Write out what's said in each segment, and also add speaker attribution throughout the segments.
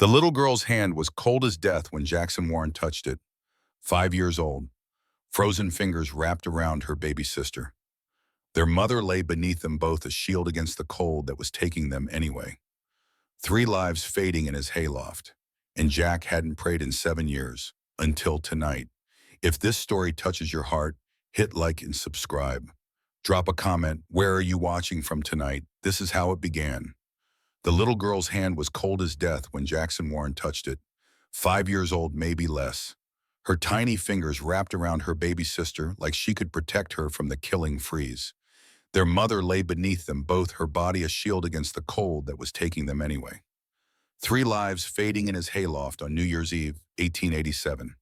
Speaker 1: The little girl's hand was cold as death when Jackson Warren touched it. 5 years old, frozen fingers wrapped around her baby sister. Their mother lay beneath them both, a shield against the cold that was taking them anyway. 3 lives fading in his hayloft. And Jack hadn't prayed in 7 years, until tonight. If this story touches your heart, hit like and subscribe. Drop a comment, where are you watching from tonight? This is how it began. The little girl's hand was cold as death when Jackson Warren touched it. 5 years old, maybe less. Her tiny fingers wrapped around her baby sister like she could protect her from the killing freeze. Their mother lay beneath them both, her body a shield against the cold that was taking them anyway. 3 lives fading in his hayloft on New Year's Eve, 1887.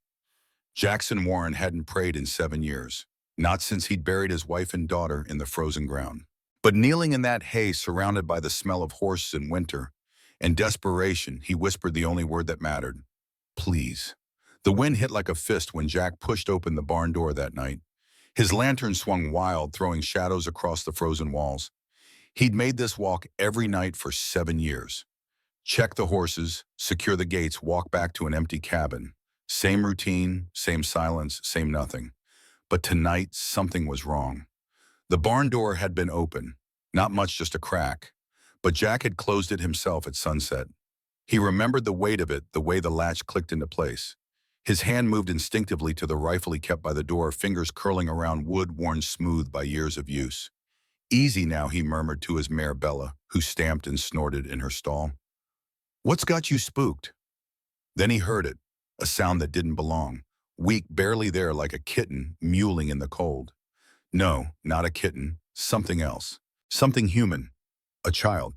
Speaker 1: Jackson Warren hadn't prayed in 7 years, not since he'd buried his wife and daughter in the frozen ground. But kneeling in that hay, surrounded by the smell of horses in winter and desperation, he whispered the only word that mattered: please. The wind hit like a fist when Jack pushed open the barn door that night. His lantern swung wild, throwing shadows across the frozen walls. He'd made this walk every night for 7 years. Check the horses, secure the gates, walk back to an empty cabin. Same routine, same silence, same nothing. But tonight, something was wrong. The barn door had been open, not much, just a crack. But Jack had closed it himself at sunset. He remembered the weight of it, the way the latch clicked into place. His hand moved instinctively to the rifle he kept by the door, fingers curling around wood worn smooth by years of use. Easy now, he murmured to his mare Bella, who stamped and snorted in her stall. What's got you spooked? Then he heard it, a sound that didn't belong, weak, barely there, like a kitten mewling in the cold. No, not a kitten, something else, something human, a child.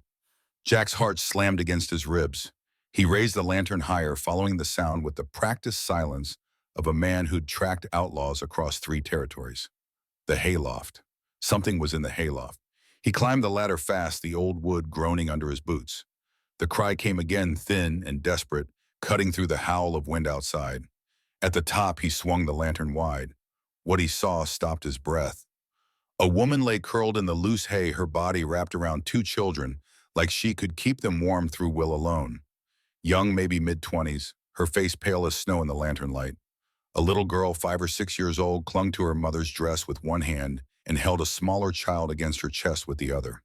Speaker 1: Jack's heart slammed against his ribs. He raised the lantern higher, following the sound with the practiced silence of a man who'd tracked outlaws across 3 territories. The hayloft. Something was in the hayloft. He climbed the ladder fast, the old wood groaning under his boots. The cry came again, thin and desperate, cutting through the howl of wind outside. At the top, he swung the lantern wide. What he saw stopped his breath. A woman lay curled in the loose hay, her body wrapped around 2 children, like she could keep them warm through will alone. Young, maybe mid-20s, her face pale as snow in the lantern light. A little girl, 5 or 6 years old, clung to her mother's dress with one hand and held a smaller child against her chest with the other.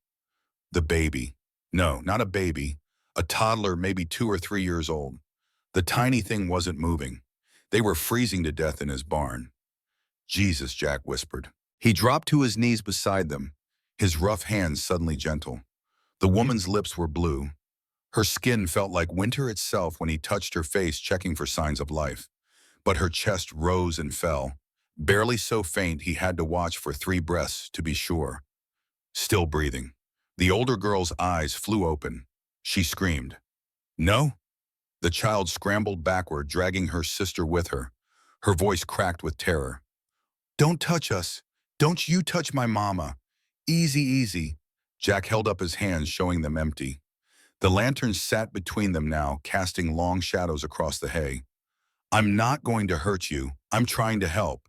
Speaker 1: The baby. No, not a baby. A toddler, maybe 2 or 3 years old. The tiny thing wasn't moving. They were freezing to death in his barn. Jesus, Jack whispered. He dropped to his knees beside them, his rough hands suddenly gentle. The woman's lips were blue. Her skin felt like winter itself when he touched her face, checking for signs of life. But her chest rose and fell, barely so faint he had to watch for 3 breaths to be sure. Still breathing. The older girl's eyes flew open. She screamed. No? The child scrambled backward, dragging her sister with her. Her voice cracked with terror. Don't touch us. Don't you touch my mama. Easy, easy. Jack held up his hands, showing them empty. The lantern sat between them now, casting long shadows across the hay. I'm not going to hurt you. I'm trying to help.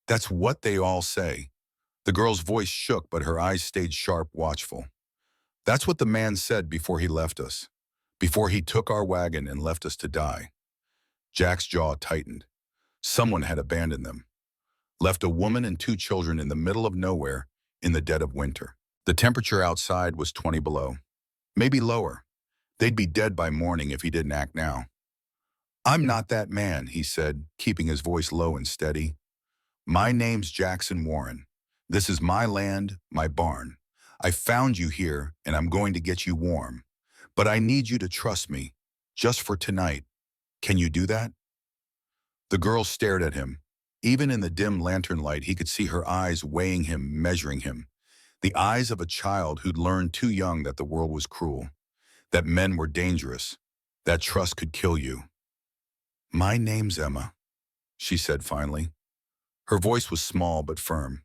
Speaker 1: That's what they all say. The girl's voice shook, but her eyes stayed sharp, watchful. That's what the man said before he left us. Before he took our wagon and left us to die. Jack's jaw tightened. Someone had abandoned them. Left a woman and 2 children in the middle of nowhere in the dead of winter. The temperature outside was 20 below. Maybe lower. They'd be dead by morning if he didn't act now. I'm not that man, he said, keeping his voice low and steady. My name's Jackson Warren. This is my land, my barn. I found you here, and I'm going to get you warm. But I need you to trust me, just for tonight. Can you do that? The girl stared at him. Even in the dim lantern light, he could see her eyes weighing him, measuring him. The eyes of a child who'd learned too young that the world was cruel, that men were dangerous, that trust could kill you. My name's Emma, she said finally. Her voice was small but firm.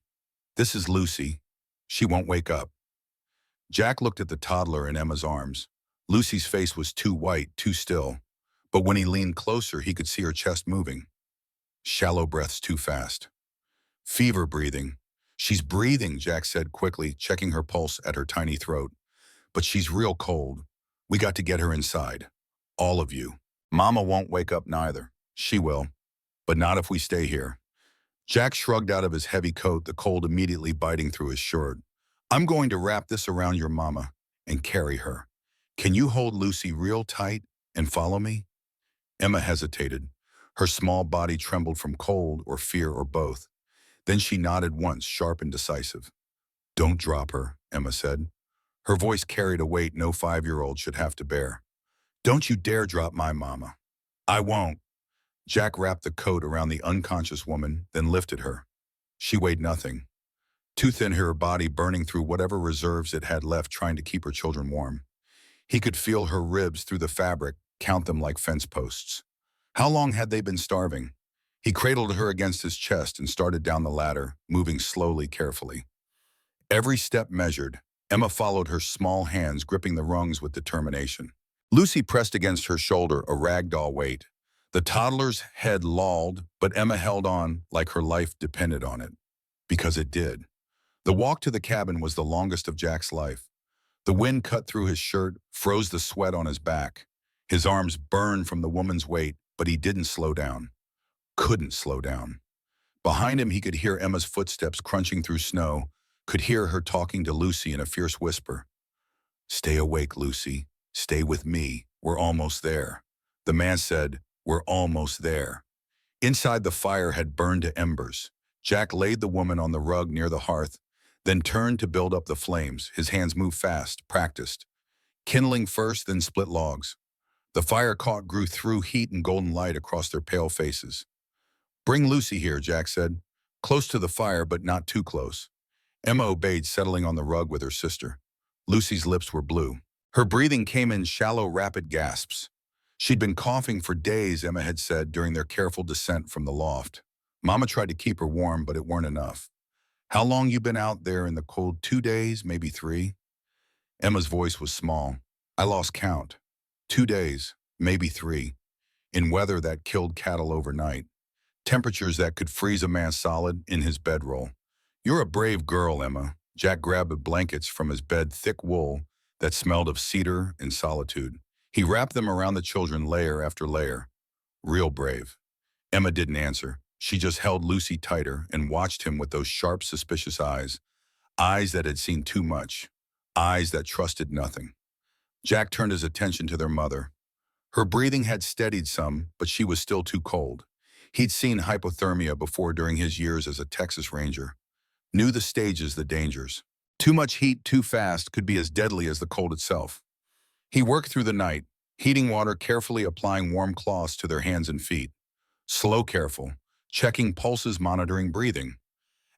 Speaker 1: This is Lucy. She won't wake up. Jack looked at the toddler in Emma's arms. Lucy's face was too white, too still. But when he leaned closer, he could see her chest moving. Shallow breaths too fast. Fever breathing. She's breathing, Jack said quickly, checking her pulse at her tiny throat. But she's real cold. We got to get her inside. All of you. Mama won't wake up neither. She will, but not if we stay here. Jack shrugged out of his heavy coat, the cold immediately biting through his shirt. I'm going to wrap this around your mama and carry her. Can you hold Lucy real tight and follow me? Emma hesitated. Her small body trembled from cold or fear or both. Then she nodded once, sharp and decisive. Don't drop her, Emma said. Her voice carried a weight no 5-year-old should have to bear. Don't you dare drop my mama. I won't. Jack wrapped the coat around the unconscious woman, then lifted her. She weighed nothing, too thin her body burning through whatever reserves it had left trying to keep her children warm. He could feel her ribs through the fabric, count them like fence posts. How long had they been starving? He cradled her against his chest and started down the ladder, moving slowly, carefully. Every step measured, Emma followed her small hands gripping the rungs with determination. Lucy pressed against her shoulder, a ragdoll weight. The toddler's head lolled, but Emma held on like her life depended on it. Because it did. The walk to the cabin was the longest of Jack's life. The wind cut through his shirt, froze the sweat on his back. His arms burned from the woman's weight, but he didn't slow down. Couldn't slow down. Behind him, he could hear Emma's footsteps crunching through snow, could hear her talking to Lucy in a fierce whisper. Stay awake, Lucy. Stay with me. We're almost there. The man said, We're almost there. Inside, the fire had burned to embers. Jack laid the woman on the rug near the hearth, then turned to build up the flames. His hands moved fast, practiced. Kindling first, then split logs. The fire caught, grew through heat and golden light across their pale faces. Bring Lucy here, Jack said. Close to the fire, but not too close. Emma obeyed, settling on the rug with her sister. Lucy's lips were blue. Her breathing came in shallow, rapid gasps. She'd been coughing for days, Emma had said during their careful descent from the loft. Mama tried to keep her warm, but it weren't enough. How long you been out there in the cold? 2 days, maybe 3? Emma's voice was small. I lost count. 2 days, maybe 3. In weather that killed cattle overnight. Temperatures that could freeze a man solid in his bedroll. You're a brave girl, Emma. Jack grabbed the blankets from his bed, thick wool that smelled of cedar and solitude. He wrapped them around the children layer after layer. Real brave. Emma didn't answer. She just held Lucy tighter and watched him with those sharp, suspicious eyes. Eyes that had seen too much. Eyes that trusted nothing. Jack turned his attention to their mother. Her breathing had steadied some, but she was still too cold. He'd seen hypothermia before during his years as a Texas Ranger. Knew the stages, the dangers. Too much heat too fast could be as deadly as the cold itself. He worked through the night, heating water, carefully applying warm cloths to their hands and feet. Slow, careful, checking pulses, monitoring breathing.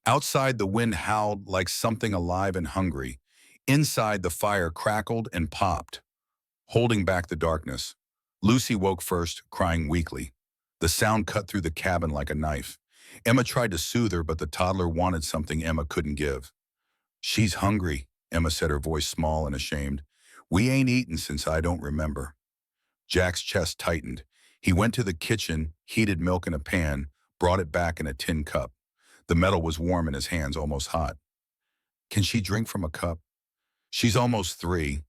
Speaker 1: Outside, the wind howled like something alive and hungry. Inside, the fire crackled and popped, holding back the darkness. Lucy woke first, crying weakly. The sound cut through the cabin like a knife. Emma tried to soothe her, but the toddler wanted something Emma couldn't give. She's hungry, Emma said, her voice small and ashamed. We ain't eaten since I don't remember. Jack's chest tightened. He went to the kitchen, heated milk in a pan, brought it back in a tin cup. The metal was warm in his hands, almost hot. Can she drink from a cup? She's almost 3.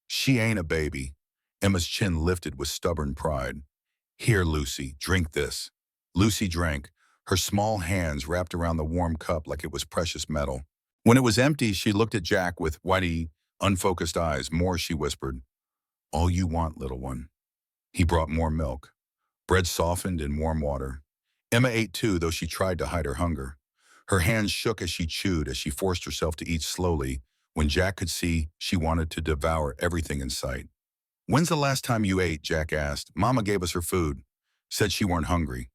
Speaker 1: She ain't a baby. Emma's chin lifted with stubborn pride. Here, Lucy, drink this. Lucy drank, her small hands wrapped around the warm cup like it was precious metal. When it was empty, she looked at Jack with whitey, unfocused eyes. More, she whispered. All you want, little one. He brought more milk. Bread softened in warm water. Emma ate too, though she tried to hide her hunger. Her hands shook as she chewed, as she forced herself to eat slowly. When Jack could see, she wanted to devour everything in sight. When's the last time you ate? Jack asked. Mama gave us her food. Said she weren't hungry.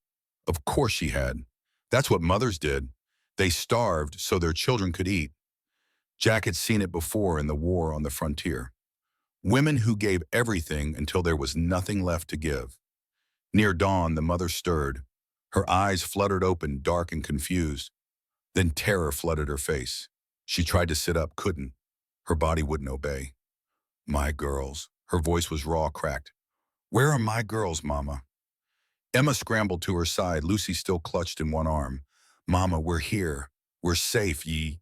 Speaker 1: Of course she had. That's what mothers did. They starved so their children could eat. Jack had seen it before in the war on the frontier. Women who gave everything until there was nothing left to give. Near dawn, the mother stirred. Her eyes fluttered open, dark and confused. Then terror flooded her face. She tried to sit up, couldn't. Her body wouldn't obey. My girls. Her voice was raw, cracked. Where are my girls, Mama? Emma scrambled to her side, Lucy still clutched in one arm. Mama, we're here. We're safe, ye.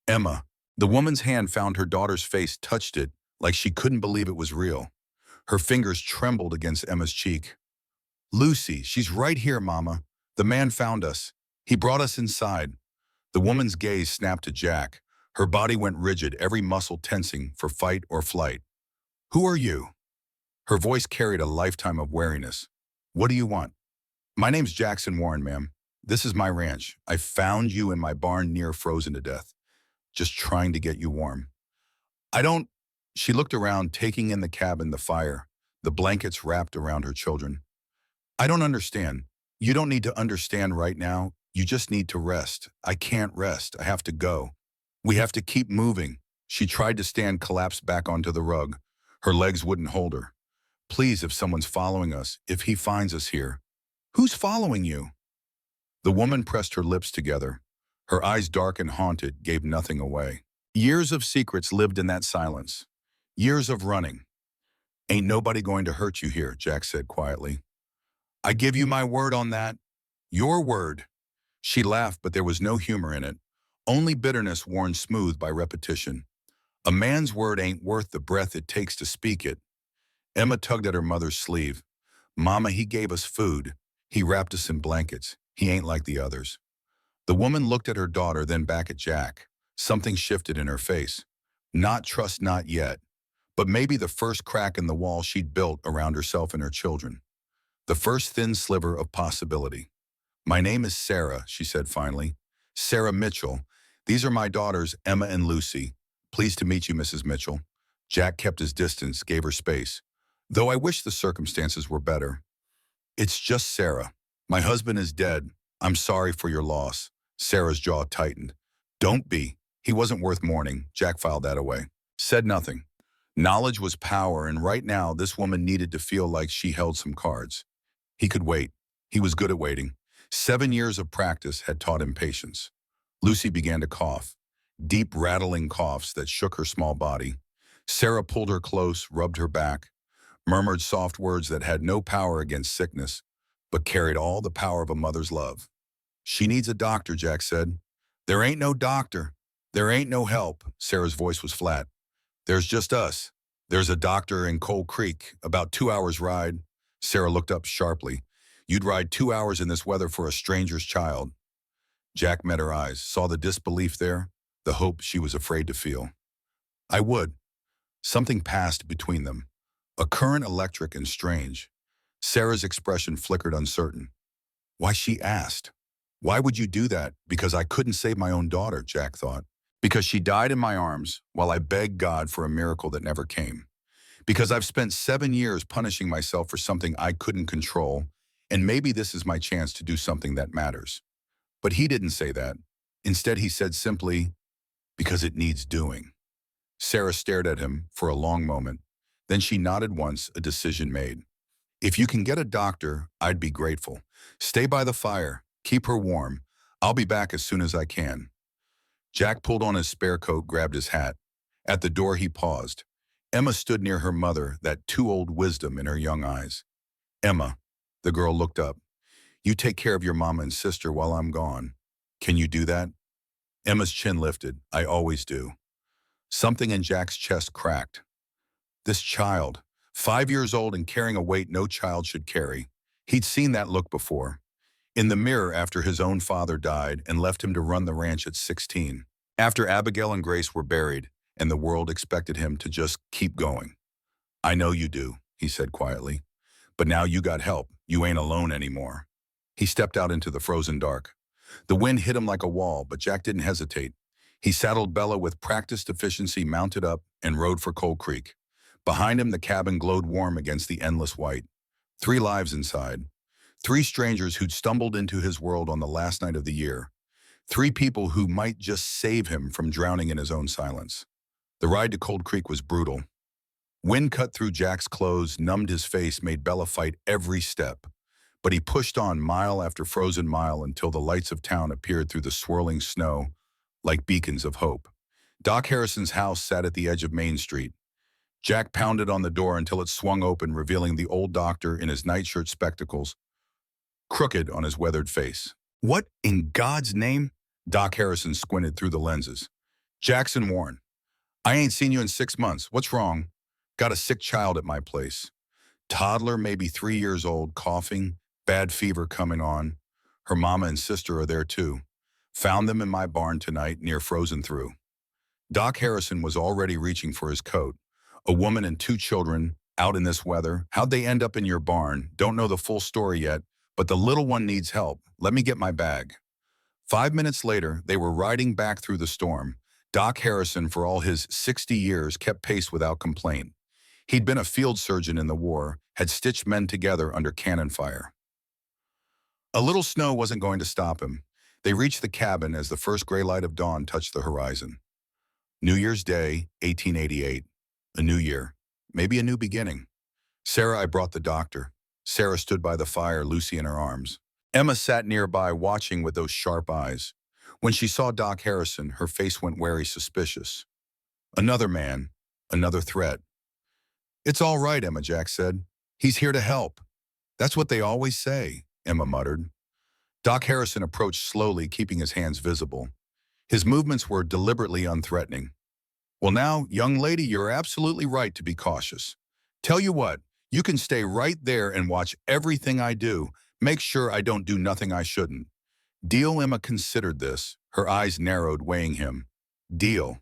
Speaker 1: Emma. The woman's hand found her daughter's face, touched it, like she couldn't believe it was real. Her fingers trembled against Emma's cheek. Lucy, she's right here, Mama. The man found us. He brought us inside. The woman's gaze snapped to Jack. Her body went rigid, every muscle tensing for fight or flight. Who are you? Her voice carried a lifetime of wariness. What do you want? My name's Jackson Warren, ma'am. This is my ranch. I found you in my barn near frozen to death, just trying to get you warm. I don't... She looked around, taking in the cabin, the fire, the blankets wrapped around her children. I don't understand. You don't need to understand right now. You just need to rest. I can't rest. I have to go. We have to keep moving. She tried to stand, collapsed back onto the rug. Her legs wouldn't hold her. Please, if someone's following us, if he finds us here. Who's following you? The woman pressed her lips together. Her eyes, dark and haunted, gave nothing away. Years of secrets lived in that silence. Years of running. Ain't nobody going to hurt you here, Jack said quietly. I give you my word on that. Your word. She laughed, but there was no humor in it. Only bitterness worn smooth by repetition. A man's word ain't worth the breath it takes to speak it. Emma tugged at her mother's sleeve. Mama, he gave us food. He wrapped us in blankets. He ain't like the others. The woman looked at her daughter, then back at Jack. Something shifted in her face. Not trust, not yet. But maybe the first crack in the wall she'd built around herself and her children. The first thin sliver of possibility. My name is Sarah, she said finally. Sarah Mitchell. These are my daughters, Emma and Lucy. Pleased to meet you, Mrs. Mitchell. Jack kept his distance, gave her space. Though I wish the circumstances were better. It's just Sarah. My husband is dead. I'm sorry for your loss. Sarah's jaw tightened. Don't be. He wasn't worth mourning. Jack filed that away. Said nothing. Knowledge was power, and right now this woman needed to feel like she held some cards. He could wait. He was good at waiting. 7 years of practice had taught him patience. Lucy began to cough. Deep, rattling coughs that shook her small body. Sarah pulled her close, rubbed her back, murmured soft words that had no power against sickness, but carried all the power of a mother's love. She needs a doctor, Jack said. There ain't no doctor. There ain't no help. Sarah's voice was flat. There's just us. There's a doctor in Coal Creek, about 2 hours' ride. Sarah looked up sharply. You'd ride 2 hours in this weather for a stranger's child. Jack met her eyes, saw the disbelief there, the hope she was afraid to feel. I would. Something passed between them. A current electric and strange. Sarah's expression flickered uncertain. Why, she asked. Why would you do that? Because I couldn't save my own daughter, Jack thought. Because she died in my arms while I begged God for a miracle that never came. Because I've spent 7 years punishing myself for something I couldn't control, and maybe this is my chance to do something that matters. But he didn't say that. Instead, he said simply, because it needs doing. Sarah stared at him for a long moment. Then she nodded once, a decision made. If you can get a doctor, I'd be grateful. Stay by the fire. Keep her warm. I'll be back as soon as I can. Jack pulled on his spare coat, grabbed his hat. At the door, he paused. Emma stood near her mother, that too-old wisdom in her young eyes. Emma, the girl looked up. You take care of your mama and sister while I'm gone. Can you do that? Emma's chin lifted. I always do. Something in Jack's chest cracked. This child, 5 years old and carrying a weight no child should carry. He'd seen that look before. In the mirror after his own father died and left him to run the ranch at 16. After Abigail and Grace were buried and the world expected him to just keep going. I know you do, he said quietly. But now you got help. You ain't alone anymore. He stepped out into the frozen dark. The wind hit him like a wall, but Jack didn't hesitate. He saddled Bella with practiced efficiency, mounted up, and rode for Coal Creek. Behind him, the cabin glowed warm against the endless white. 3 lives inside. 3 strangers who'd stumbled into his world on the last night of the year. 3 people who might just save him from drowning in his own silence. The ride to Cold Creek was brutal. Wind cut through Jack's clothes, numbed his face, made Bella fight every step. But he pushed on mile after frozen mile until the lights of town appeared through the swirling snow like beacons of hope. Doc Harrison's house sat at the edge of Main Street. Jack pounded on the door until it swung open, revealing the old doctor in his nightshirt, spectacles, crooked on his weathered face. What in God's name? Doc Harrison squinted through the lenses. Jackson Warren. I ain't seen you in 6 months. What's wrong? Got a sick child at my place. Toddler, maybe 3 years old, coughing, bad fever coming on. Her mama and sister are there too. Found them in my barn tonight near Frozen Through. Doc Harrison was already reaching for his coat. A woman and 2 children out in this weather. How'd they end up in your barn? Don't know the full story yet, but the little one needs help. Let me get my bag. 5 minutes later, they were riding back through the storm. Doc Harrison, for all his 60 years, kept pace without complaint. He'd been a field surgeon in the war, had stitched men together under cannon fire. A little snow wasn't going to stop him. They reached the cabin as the first gray light of dawn touched the horizon. New Year's Day, 1888. A new year. Maybe a new beginning. Sarah, I brought the doctor. Sarah stood by the fire, Lucy in her arms. Emma sat nearby, watching with those sharp eyes. When she saw Doc Harrison, her face went wary, suspicious. Another man. Another threat. It's all right, Emma, Jack said. He's here to help. That's what they always say, Emma muttered. Doc Harrison approached slowly, keeping his hands visible. His movements were deliberately unthreatening. Well now, young lady, you're absolutely right to be cautious. Tell you what, you can stay right there and watch everything I do. Make sure I don't do nothing I shouldn't. Deal? Emma considered this, her eyes narrowed, weighing him. Deal.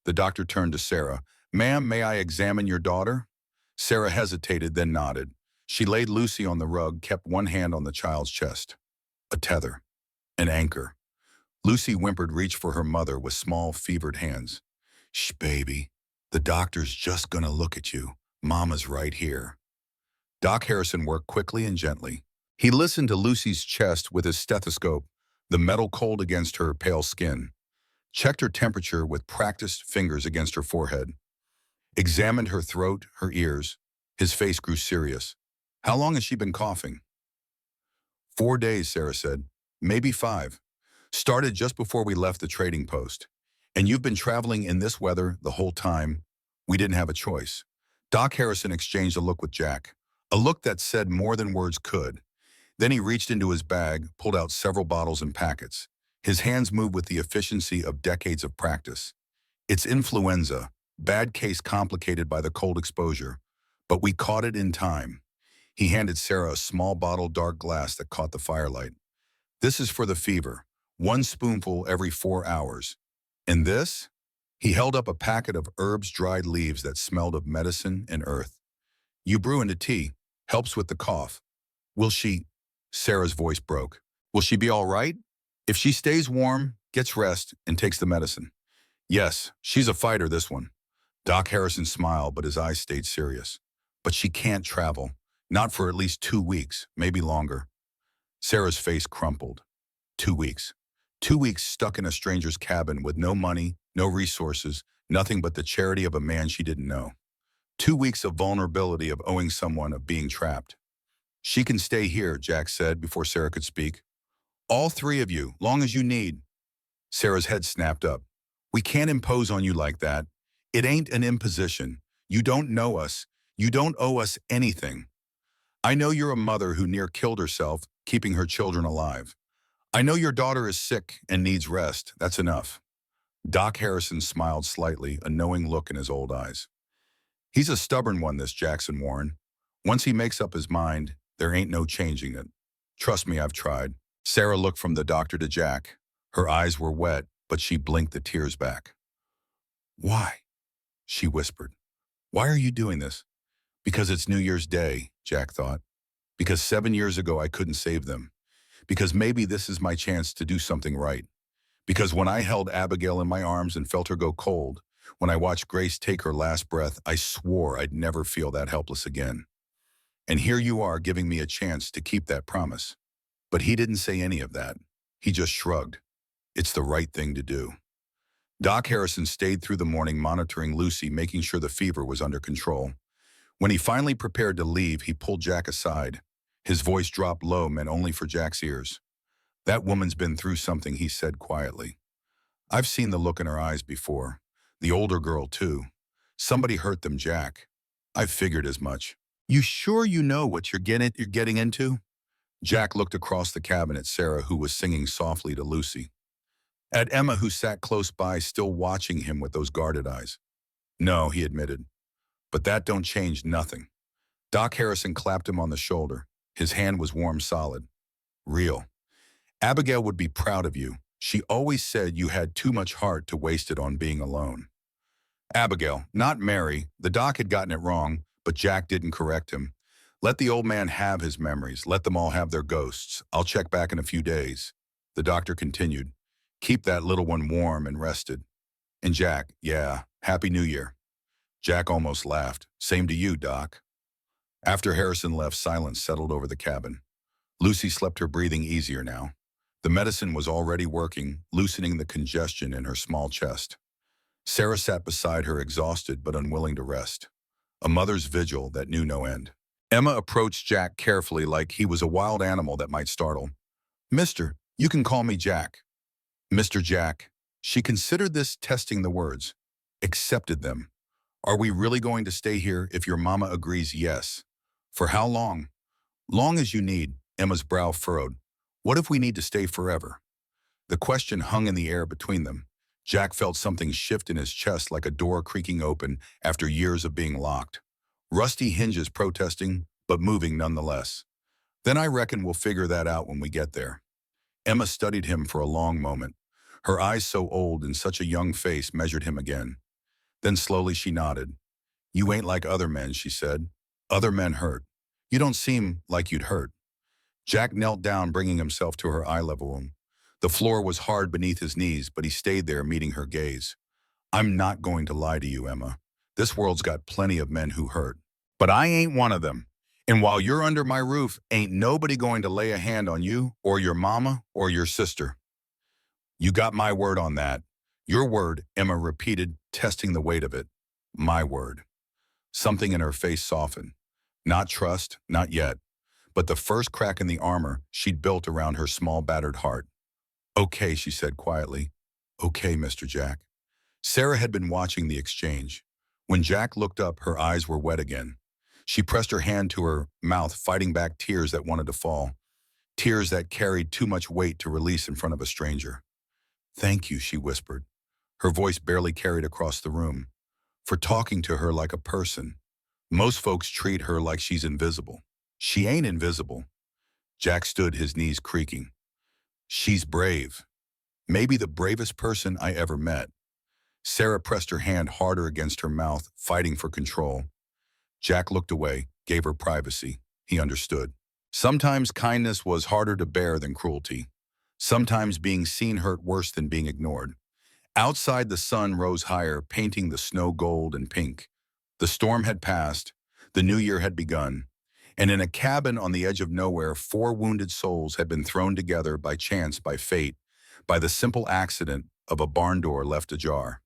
Speaker 1: The doctor turned to Sarah. Ma'am, may I examine your daughter? Sarah hesitated, then nodded. She laid Lucy on the rug, kept one hand on the child's chest. A tether. An anchor. Lucy whimpered, reached for her mother with small, fevered hands. Shh, baby. The doctor's just gonna look at you. Mama's right here. Doc Harrison worked quickly and gently. He listened to Lucy's chest with his stethoscope, the metal cold against her pale skin. Checked her temperature with practiced fingers against her forehead. Examined her throat, her ears. His face grew serious. How long has she been coughing? 4 days, Sarah said. Maybe 5. Started just before we left the trading post. And you've been traveling in this weather the whole time? We didn't have a choice. Doc Harrison exchanged a look with Jack. A look that said more than words could. Then he reached into his bag, pulled out several bottles and packets. His hands moved with the efficiency of decades of practice. It's influenza, bad case complicated by the cold exposure. But we caught it in time. He handed Sarah a small bottle, dark glass that caught the firelight. This is for the fever. 1 spoonful every 4 hours. And this? He held up a packet of herbs, dried leaves that smelled of medicine and earth. You brew into tea. Helps with the cough. Will she? Sarah's voice broke. Will she be all right? If she stays warm, gets rest, and takes the medicine. Yes, she's a fighter, this one. Doc Harrison smiled, but his eyes stayed serious. But she can't travel. Not for at least 2 weeks, maybe longer. Sarah's face crumpled. 2 weeks. 2 weeks stuck in a stranger's cabin with no money, no resources, nothing but the charity of a man she didn't know. 2 weeks of vulnerability, of owing someone, of being trapped. She can stay here, Jack said before Sarah could speak. All 3 of you, long as you need. Sarah's head snapped up. We can't impose on you like that. It ain't an imposition. You don't know us. You don't owe us anything. I know you're a mother who near killed herself, keeping her children alive. I know your daughter is sick and needs rest. That's enough. Doc Harrison smiled slightly, a knowing look in his old eyes. He's a stubborn one, this Jackson Warren. Once he makes up his mind, there ain't no changing it. Trust me, I've tried. Sarah looked from the doctor to Jack. Her eyes were wet, but she blinked the tears back. Why? She whispered. Why are you doing this? Because it's New Year's Day, Jack thought. Because 7 years ago I couldn't save them. Because maybe this is my chance to do something right. Because when I held Abigail in my arms and felt her go cold, when I watched Grace take her last breath, I swore I'd never feel that helpless again. And here you are giving me a chance to keep that promise. But he didn't say any of that. He just shrugged. It's the right thing to do. Doc Harrison stayed through the morning, monitoring Lucy, making sure the fever was under control. When he finally prepared to leave, he pulled Jack aside. His voice dropped low, meant only for Jack's ears. That woman's been through something, he said quietly. I've seen the look in her eyes before. The older girl, too. Somebody hurt them, Jack. I figured as much. You sure you know what you're getting into? Jack looked across the cabin at Sarah, who was singing softly to Lucy. At Emma, who sat close by, still watching him with those guarded eyes. No, he admitted. But that don't change nothing. Doc Harrison clapped him on the shoulder. His hand was warm, solid. Real. Abigail would be proud of you. She always said you had too much heart to waste it on being alone. Abigail, not Mary. The doc had gotten it wrong, but Jack didn't correct him. Let the old man have his memories. Let them all have their ghosts. I'll check back in a few days. The doctor continued. Keep that little one warm and rested. And Jack, yeah, Happy New Year. Jack almost laughed. Same to you, Doc. After Harrison left, silence settled over the cabin. Lucy slept, her breathing easier now. The medicine was already working, loosening the congestion in her small chest. Sarah sat beside her, exhausted but unwilling to rest. A mother's vigil that knew no end. Emma approached Jack carefully, like he was a wild animal that might startle. Mister, you can call me Jack. Mr. Jack. She considered this, testing the words. Accepted them. Are we really going to stay here if your mama agrees yes? For how long? Long as you need, Emma's brow furrowed. What if we need to stay forever? The question hung in the air between them. Jack felt something shift in his chest, like a door creaking open after years of being locked. Rusty hinges protesting, but moving nonetheless. Then I reckon we'll figure that out when we get there. Emma studied him for a long moment. Her eyes, so old and such a young face, measured him again. Then slowly she nodded. You ain't like other men, she said. Other men hurt. You don't seem like you'd hurt. Jack knelt down, bringing himself to her eye level. The floor was hard beneath his knees, but he stayed there, meeting her gaze. I'm not going to lie to you, Emma. This world's got plenty of men who hurt. But I ain't one of them. And while you're under my roof, ain't nobody going to lay a hand on you or your mama or your sister. You got my word on that. Your word, Emma repeated, testing the weight of it. My word. Something in her face softened. Not trust, not yet, but the first crack in the armor she'd built around her small, battered heart. Okay, she said quietly. Okay, Mr. Jack. Sarah had been watching the exchange. When Jack looked up, her eyes were wet again. She pressed her hand to her mouth, fighting back tears that wanted to fall. Tears that carried too much weight to release in front of a stranger. Thank you, she whispered. Her voice barely carried across the room. For talking to her like a person. Most folks treat her like she's invisible. She ain't invisible. Jack stood, his knees creaking. She's brave. Maybe the bravest person I ever met. Sarah pressed her hand harder against her mouth, fighting for control. Jack looked away, gave her privacy. He understood. Sometimes kindness was harder to bear than cruelty. Sometimes being seen hurt worse than being ignored. Outside, the sun rose higher, painting the snow gold and pink. The storm had passed. The new year had begun. And in a cabin on the edge of nowhere, 4 wounded souls had been thrown together by chance, by fate, by the simple accident of a barn door left ajar.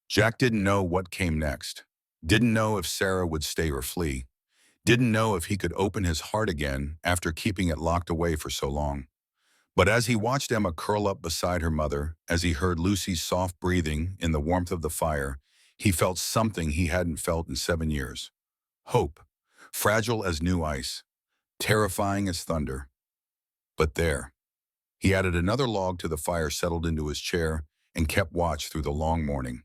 Speaker 1: Jack didn't know what came next. Didn't know if Sarah would stay or flee. Didn't know if he could open his heart again after keeping it locked away for so long. But as he watched Emma curl up beside her mother, as he heard Lucy's soft breathing in the warmth of the fire, he felt something he hadn't felt in 7 years. Hope, fragile as new ice, terrifying as thunder. But there. He added another log to the fire, settled into his chair, and kept watch through the long morning.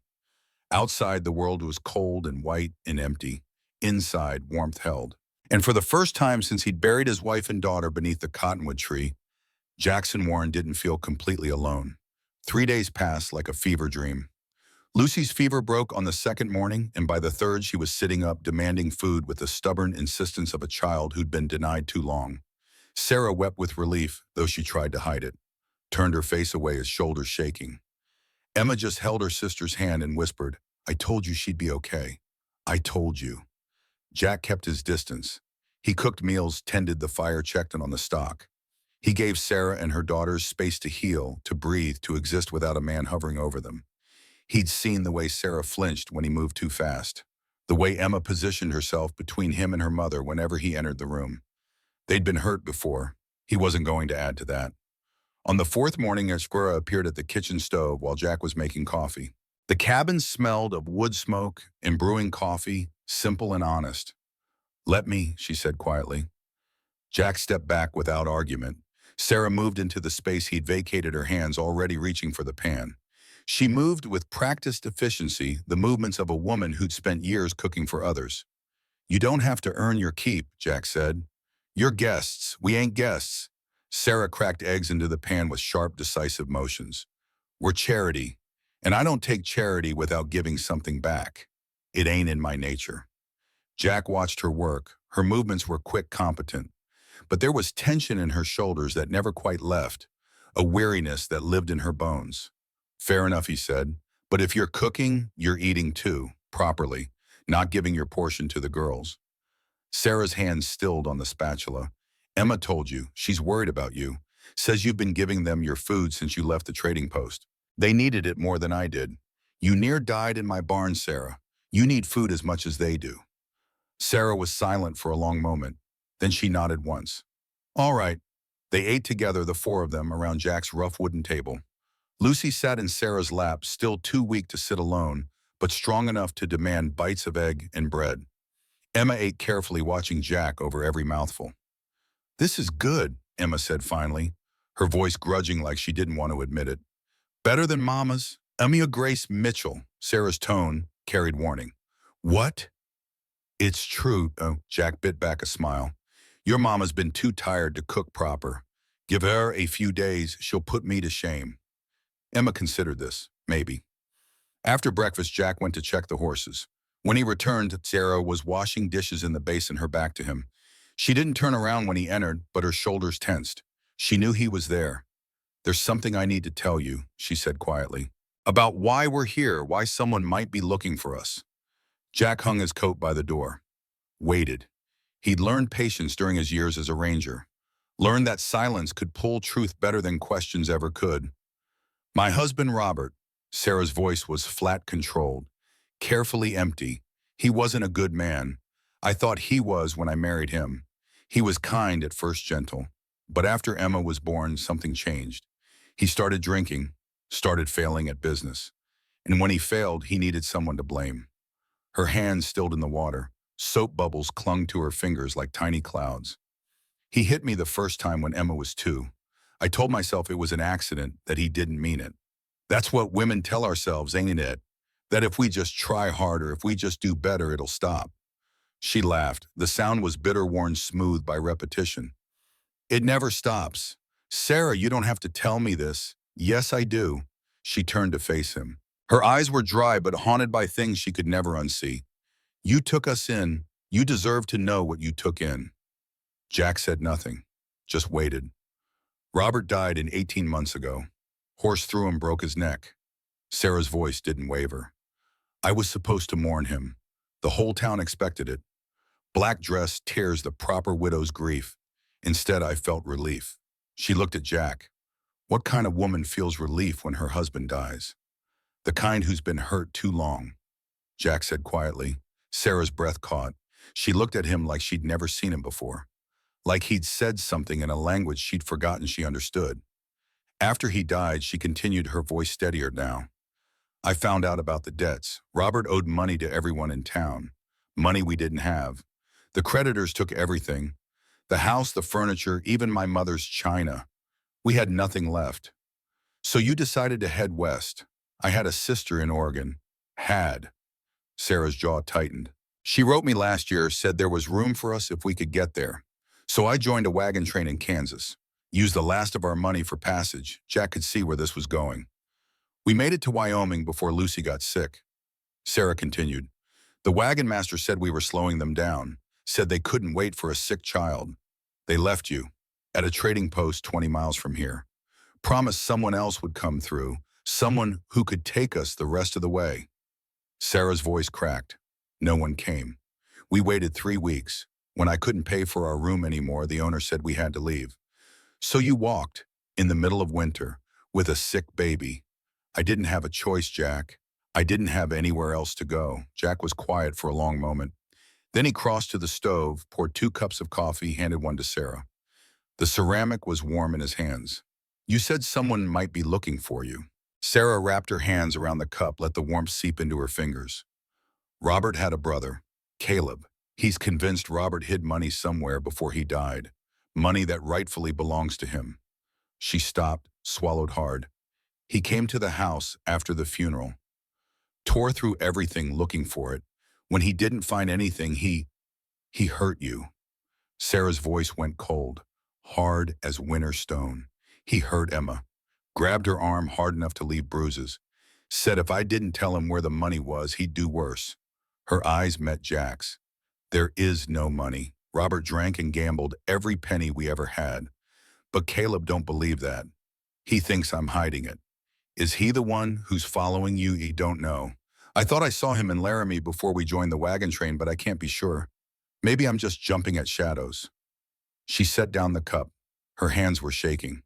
Speaker 1: Outside, the world was cold and white and empty. Inside, warmth held. And for the first time since he'd buried his wife and daughter beneath the cottonwood tree, Jackson Warren didn't feel completely alone. 3 days passed like a fever dream. Lucy's fever broke on the second morning, and by the third she was sitting up, demanding food with the stubborn insistence of a child who'd been denied too long. Sarah wept with relief, though she tried to hide it, turned her face away, his shoulders shaking. Emma just held her sister's hand and whispered, I told you she'd be okay. I told you. Jack kept his distance. He cooked meals, tended the fire, checked in on the stock. He gave Sarah and her daughters space to heal, to breathe, to exist without a man hovering over them. He'd seen the way Sarah flinched when he moved too fast, the way Emma positioned herself between him and her mother whenever he entered the room. They'd been hurt before. He wasn't going to add to that. On the 4th morning, Esquera appeared at the kitchen stove while Jack was making coffee. The cabin smelled of wood smoke and brewing coffee, simple and honest. Let me, she said quietly. Jack stepped back without argument. Sarah moved into the space he'd vacated, her hands already reaching for the pan. She moved with practiced efficiency, the movements of a woman who'd spent years cooking for others. You don't have to earn your keep, Jack said. You're guests. We ain't guests. Sarah cracked eggs into the pan with sharp, decisive motions. We're charity, and I don't take charity without giving something back. It ain't in my nature. Jack watched her work. Her movements were quick, competent. But there was tension in her shoulders that never quite left, a weariness that lived in her bones. Fair enough, he said. But if you're cooking, you're eating too, properly, not giving your portion to the girls. Sarah's hand stilled on the spatula. Emma told you. She's worried about you. Says you've been giving them your food since you left the trading post. They needed it more than I did. You near died in my barn, Sarah. You need food as much as they do. Sarah was silent for a long moment. Then she nodded once. All right. They ate together, the four of them, around Jack's rough wooden table. Lucy sat in Sarah's lap, still too weak to sit alone, but strong enough to demand bites of egg and bread. Emma ate carefully, watching Jack over every mouthful. This is good, Emma said finally, her voice grudging like she didn't want to admit it. Better than Mama's? Emma Grace Mitchell. Sarah's tone carried warning. What? It's true. Oh, Jack bit back a smile. Your mama's been too tired to cook proper. Give her a few days, she'll put me to shame. Emma considered this, maybe. After breakfast, Jack went to check the horses. When he returned, Sarah was washing dishes in the basin, her back to him. She didn't turn around when he entered, but her shoulders tensed. She knew he was there. There's something I need to tell you, she said quietly. About why we're here, why someone might be looking for us. Jack hung his coat by the door. Waited. He'd learned patience during his years as a ranger. Learned that silence could pull truth better than questions ever could. My husband, Robert. Sarah's voice was flat, controlled, carefully empty. He wasn't a good man. I thought he was when I married him. He was kind, at first gentle. But after Emma was born, something changed. He started drinking, started failing at business. And when he failed, he needed someone to blame. Her hands stilled in the water. Soap bubbles clung to her fingers like tiny clouds. He hit me the first time when Emma was 2. I told myself it was an accident, that he didn't mean it. That's what women tell ourselves, ain't it? That if we just try harder, if we just do better, it'll stop. She laughed. The sound was bitter, worn smooth by repetition. It never stops. Sarah, you don't have to tell me this. Yes, I do. She turned to face him. Her eyes were dry but haunted by things she could never unsee. You took us in. You deserve to know what you took in. Jack said nothing, just waited. Robert died 18 months ago. Horse threw him, broke his neck. Sarah's voice didn't waver. I was supposed to mourn him. The whole town expected it. Black dress tears the proper widow's grief. Instead, I felt relief. She looked at Jack. What kind of woman feels relief when her husband dies? The kind who's been hurt too long. Jack said quietly. Sarah's breath caught. She looked at him like she'd never seen him before. Like he'd said something in a language she'd forgotten she understood. After he died, she continued, her voice steadier now. I found out about the debts. Robert owed money to everyone in town. Money we didn't have. The creditors took everything. The house, the furniture, even my mother's china. We had nothing left. So you decided to head west. I had a sister in Oregon. Had. Sarah's jaw tightened. She wrote me last year, said there was room for us if we could get there. So I joined a wagon train in Kansas. Used the last of our money for passage. Jack could see where this was going. We made it to Wyoming before Lucy got sick. Sarah continued. The wagon master said we were slowing them down. Said they couldn't wait for a sick child. They left you at a trading post 20 miles from here. Promised someone else would come through. Someone who could take us the rest of the way. Sarah's voice cracked. No one came. We waited 3 weeks. When I couldn't pay for our room anymore, the owner said we had to leave. So you walked, in the middle of winter, with a sick baby. I didn't have a choice, Jack. I didn't have anywhere else to go. Jack was quiet for a long moment. Then he crossed to the stove, poured 2 cups of coffee, handed one to Sarah. The ceramic was warm in his hands. You said someone might be looking for you. Sarah wrapped her hands around the cup, let the warmth seep into her fingers. Robert had a brother, Caleb. He's convinced Robert hid money somewhere before he died. Money that rightfully belongs to him. She stopped, swallowed hard. He came to the house after the funeral. Tore through everything looking for it. When he didn't find anything, he He hurt you. Sarah's voice went cold, hard as winter stone. He hurt Emma, grabbed her arm hard enough to leave bruises, said if I didn't tell him where the money was, he'd do worse. Her eyes met Jack's. There is no money. Robert drank and gambled every penny we ever had. But Caleb don't believe that. He thinks I'm hiding it. Is he the one who's following you? You don't know. I thought I saw him in Laramie before we joined the wagon train, but I can't be sure. Maybe I'm just jumping at shadows. She set down the cup. Her hands were shaking.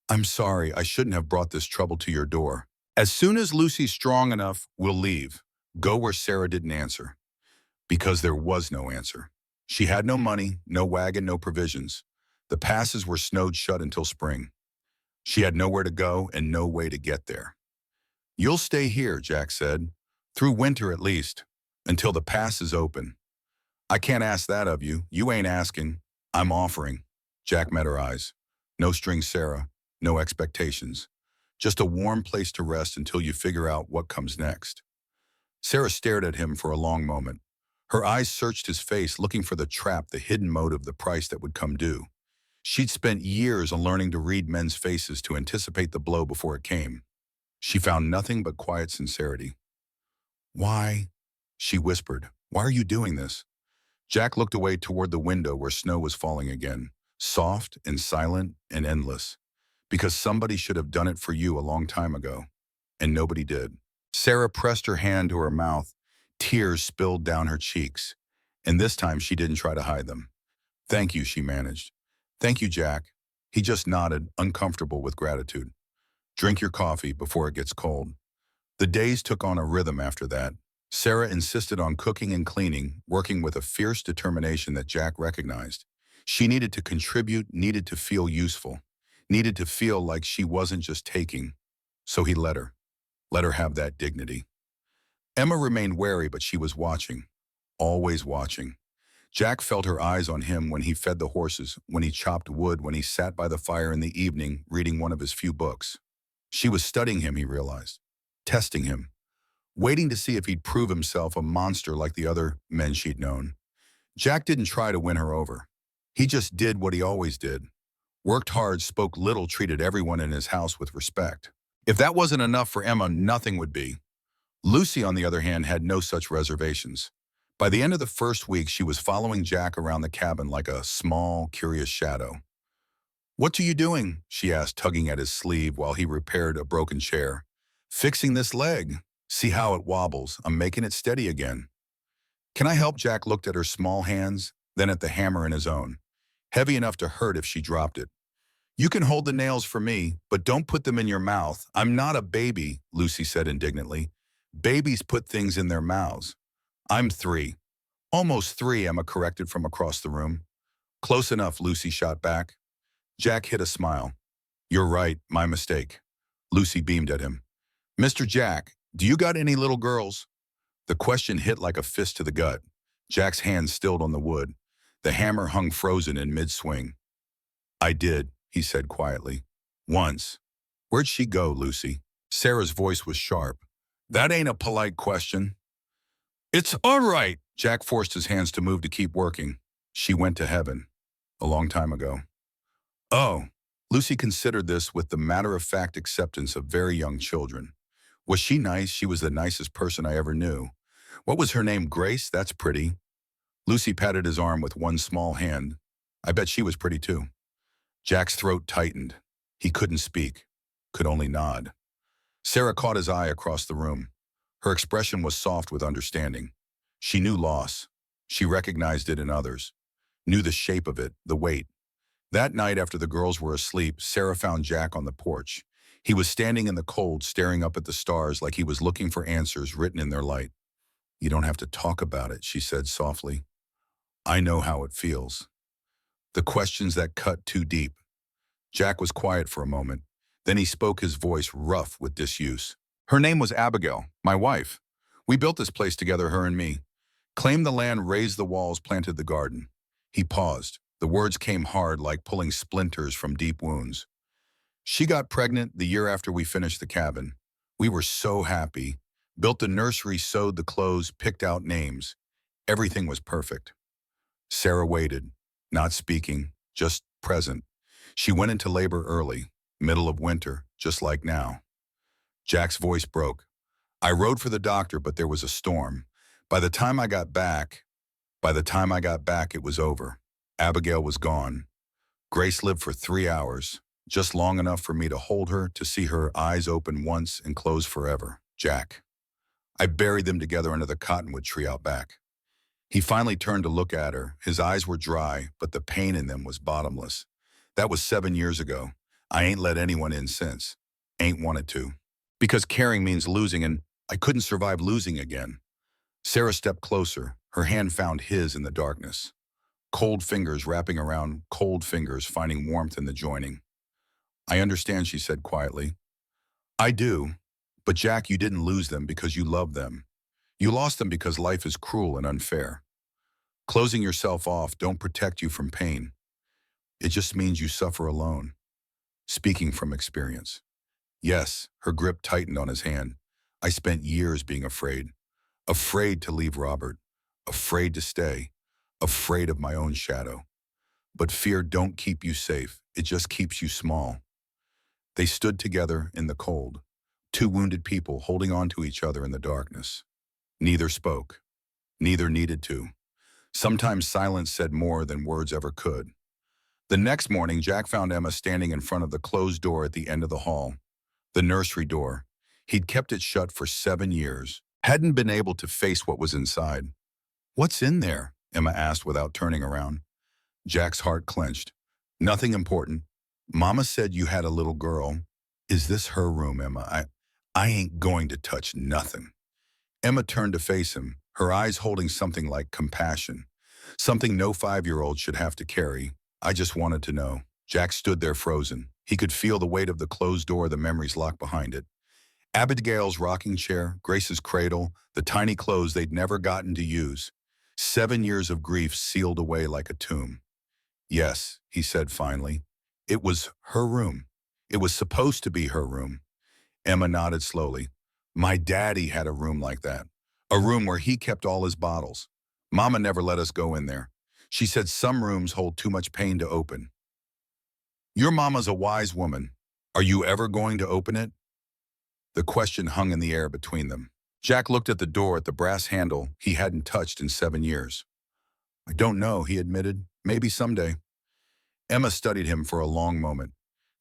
Speaker 1: I'm sorry, I shouldn't have brought this trouble to your door. As soon as Lucy's strong enough, we'll leave. Go where Sarah didn't answer. Because there was no answer. She had no money, no wagon, no provisions. The passes were snowed shut until spring. She had nowhere to go and no way to get there. You'll stay here, Jack said. Through winter at least, until the pass is open. I can't ask that of you. You ain't asking. I'm offering. Jack met her eyes. No strings, Sarah. No expectations. Just a warm place to rest until you figure out what comes next. Sarah stared at him for a long moment. Her eyes searched his face, looking for the trap, the hidden motive, the price that would come due. She'd spent years on learning to read men's faces to anticipate the blow before it came. She found nothing but quiet sincerity. Why? She whispered. Why are you doing this? Jack looked away toward the window where snow was falling again, soft and silent and endless. Because somebody should have done it for you a long time ago, and nobody did. Sarah pressed her hand to her mouth. Tears spilled down her cheeks, and this time she didn't try to hide them. Thank you, she managed. Thank you, Jack. He just nodded, uncomfortable with gratitude. Drink your coffee before it gets cold. The days took on a rhythm after that. Sarah insisted on cooking and cleaning, working with a fierce determination that Jack recognized. She needed to contribute, needed to feel useful, needed to feel like she wasn't just taking. So he let her have that dignity. Emma remained wary, but she was watching, always watching. Jack felt her eyes on him when he fed the horses, when he chopped wood, when he sat by the fire in the evening reading one of his few books. She was studying him, he realized, testing him, waiting to see if he'd prove himself a monster like the other men she'd known. Jack didn't try to win her over. He just did what he always did. Worked hard, spoke little, treated everyone in his house with respect. If that wasn't enough for Emma, nothing would be. Lucy, on the other hand, had no such reservations. By the end of the first week, she was following Jack around the cabin like a small, curious shadow. What are you doing? She asked, tugging at his sleeve while he repaired a broken chair. Fixing this leg. See how it wobbles. I'm making it steady again. Can I help? Jack looked at her small hands, then at the hammer in his own. Heavy enough to hurt if she dropped it. You can hold the nails for me, but don't put them in your mouth. I'm not a baby, Lucy said indignantly. Babies put things in their mouths. I'm 3. Almost 3, Emma corrected from across the room. Close enough, Lucy shot back. Jack hid a smile. You're right, my mistake. Lucy beamed at him. Mr. Jack, do you got any little girls? The question hit like a fist to the gut. Jack's hands stilled on the wood. The hammer hung frozen in mid-swing. I did, he said quietly. Once. Where'd she go, Lucy? Sarah's voice was sharp. That ain't a polite question. It's all right. Jack forced his hands to move to keep working. She went to heaven. A long time ago. Oh. Lucy considered this with the matter-of-fact acceptance of very young children. Was she nice? She was the nicest person I ever knew. What was her name? Grace? That's pretty. Lucy patted his arm with one small hand. I bet she was pretty too. Jack's throat tightened. He couldn't speak, could only nod. Sarah caught his eye across the room. Her expression was soft with understanding. She knew loss. She recognized it in others. Knew the shape of it, the weight. That night after the girls were asleep, Sarah found Jack on the porch. He was standing in the cold, staring up at the stars like he was looking for answers written in their light. You don't have to talk about it, she said softly. I know how it feels. The questions that cut too deep. Jack was quiet for a moment. Then he spoke, his voice rough with disuse. Her name was Abigail, my wife. We built this place together, her and me. Claimed the land, raised the walls, planted the garden. He paused. The words came hard like pulling splinters from deep wounds. She got pregnant the year after we finished the cabin. We were so happy. Built the nursery, sewed the clothes, picked out names. Everything was perfect. Sarah waited, not speaking, just present. She went into labor early, middle of winter, just like now. Jack's voice broke. I rode for the doctor, but there was a storm. By the time I got back, by the time I got back, it was over. Abigail was gone. Grace lived for 3 hours, just long enough for me to hold her, to see her eyes open once and close forever. Jack. I buried them together under the cottonwood tree out back. He finally turned to look at her. His eyes were dry, but the pain in them was bottomless. That was 7 years ago. I ain't let anyone in since. Ain't wanted to. Because caring means losing, and I couldn't survive losing again. Sarah stepped closer. Her hand found his in the darkness. Cold fingers wrapping around cold fingers, finding warmth in the joining. I understand, she said quietly. I do. But Jack, you didn't lose them because you loved them. You lost them because life is cruel and unfair. Closing yourself off don't protect you from pain. It just means you suffer alone. Speaking from experience. Yes, her grip tightened on his hand. I spent years being afraid. Afraid to leave Robert. Afraid to stay. Afraid of my own shadow. But fear don't keep you safe. It just keeps you small. They stood together in the cold. Two wounded people holding on to each other in the darkness. Neither spoke. Neither needed to. Sometimes silence said more than words ever could. The next morning, Jack found Emma standing in front of the closed door at the end of the hall. The nursery door. He'd kept it shut for 7 years. Hadn't been able to face what was inside. What's in there? Emma asked without turning around. Jack's heart clenched. Nothing important. Mama said you had a little girl. Is this her room, Emma? I ain't going to touch nothing. Emma turned to face him, her eyes holding something like compassion. Something no 5-year-old should have to carry. I just wanted to know. Jack stood there frozen. He could feel the weight of the closed door, the memories locked behind it. Abigail's rocking chair, Grace's cradle, the tiny clothes they'd never gotten to use. 7 years of grief sealed away like a tomb. Yes, he said finally. It was her room. It was supposed to be her room. Emma nodded slowly. My daddy had a room like that. A room where he kept all his bottles. Mama never let us go in there. She said some rooms hold too much pain to open. Your mama's a wise woman. Are you ever going to open it? The question hung in the air between them. Jack looked at the door, at the brass handle he hadn't touched in 7 years. I don't know, he admitted. Maybe someday. Emma studied him for a long moment.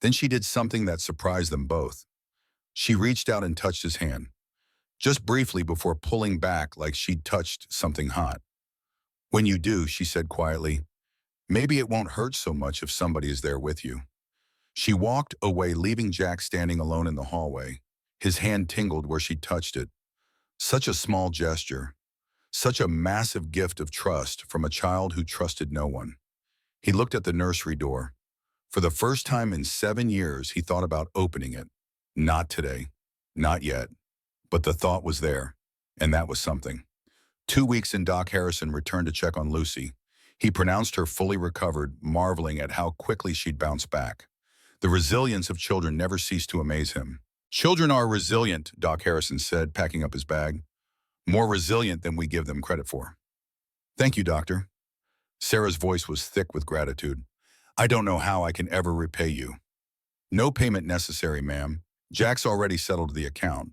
Speaker 1: Then she did something that surprised them both. She reached out and touched his hand. Just briefly before pulling back like she'd touched something hot. When you do, she said quietly, maybe it won't hurt so much if somebody is there with you. She walked away, leaving Jack standing alone in the hallway. His hand tingled where she touched it. Such a small gesture. Such a massive gift of trust from a child who trusted no one. He looked at the nursery door. For the first time in 7 years, he thought about opening it. Not today. Not yet. But the thought was there, and that was something. 2 weeks in, Doc Harrison returned to check on Lucy. He pronounced her fully recovered, marveling at how quickly she'd bounced back. The resilience of children never ceased to amaze him. Children are resilient, Doc Harrison said, packing up his bag. More resilient than we give them credit for. Thank you, Doctor. Sarah's voice was thick with gratitude. I don't know how I can ever repay you. No payment necessary, ma'am. Jack's already settled the account.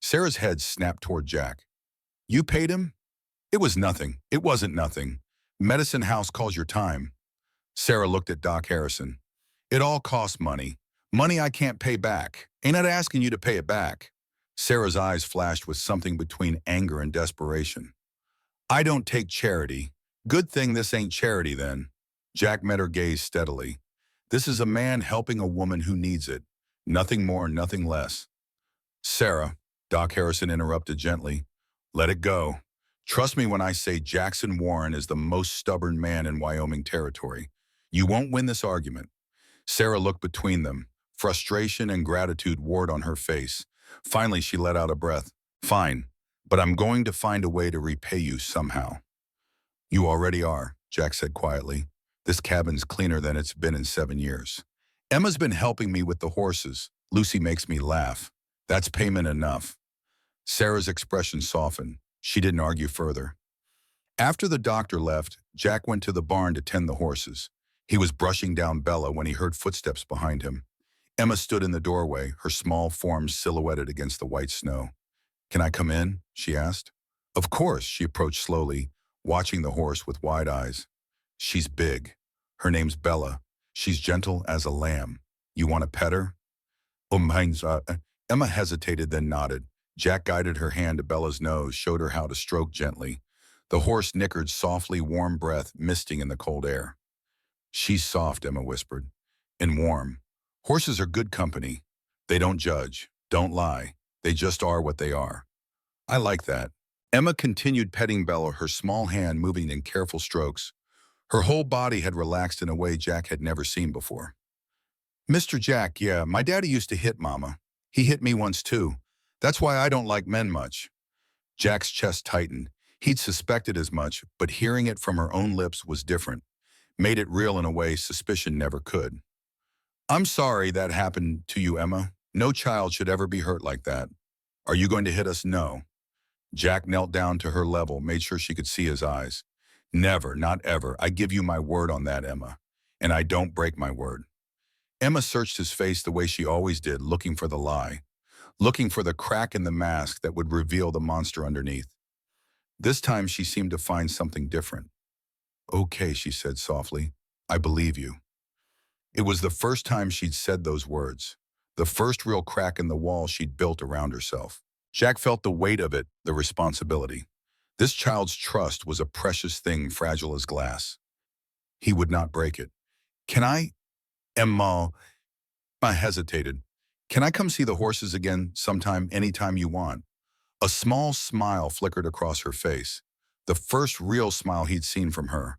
Speaker 1: Sarah's head snapped toward Jack. You paid him? It was nothing. It wasn't nothing. Medicine House calls your time. Sarah looked at Doc Harrison. It all costs money. Money I can't pay back. Ain't I asking you to pay it back? Sarah's eyes flashed with something between anger and desperation. I don't take charity. Good thing this ain't charity then. Jack met her gaze steadily. This is a man helping a woman who needs it. Nothing more, nothing less. Sarah, Doc Harrison interrupted gently. Let it go. Trust me when I say Jackson Warren is the most stubborn man in Wyoming territory. You won't win this argument. Sarah looked between them. Frustration and gratitude warred on her face. Finally, she let out a breath. Fine, but I'm going to find a way to repay you somehow. You already are, Jack said quietly. This cabin's cleaner than it's been in 7 years. Emma's been helping me with the horses. Lucy makes me laugh. That's payment enough. Sarah's expression softened. She didn't argue further. After the doctor left, Jack went to the barn to tend the horses. He was brushing down Bella when he heard footsteps behind him. Emma stood in the doorway, her small form silhouetted against the white snow. "Can I come in?" she asked. Of course, she approached slowly, watching the horse with wide eyes. "She's big. Her name's Bella. She's gentle as a lamb. You want to pet her?" Heinz, Emma hesitated, then nodded. Jack guided her hand to Bella's nose, showed her how to stroke gently. The horse nickered softly, warm breath misting in the cold air. "She's soft," Emma whispered, "and warm. Horses are good company. They don't judge, don't lie. They just are what they are. I like that." Emma continued petting Bella, her small hand moving in careful strokes. Her whole body had relaxed in a way Jack had never seen before. "Mr. Jack, yeah, my daddy used to hit Mama. He hit me once too. That's why I don't like men much." Jack's chest tightened. He'd suspected as much, but hearing it from her own lips was different, made it real in a way suspicion never could. "I'm sorry that happened to you, Emma. No child should ever be hurt like that. Are you going to hit us?" "No." Jack knelt down to her level, made sure she could see his eyes. "Never, not ever. I give you my word on that, Emma. And I don't break my word." Emma searched his face the way she always did, looking for the lie, looking for the crack in the mask that would reveal the monster underneath. This time she seemed to find something different. "Okay," she said softly. "I believe you." It was the first time she'd said those words, the first real crack in the wall she'd built around herself. Jack felt the weight of it, the responsibility. This child's trust was a precious thing, fragile as glass. He would not break it. "Can I?" Emma hesitated. "Can I come see the horses again sometime, anytime you want?" A small smile flickered across her face, the first real smile he'd seen from her.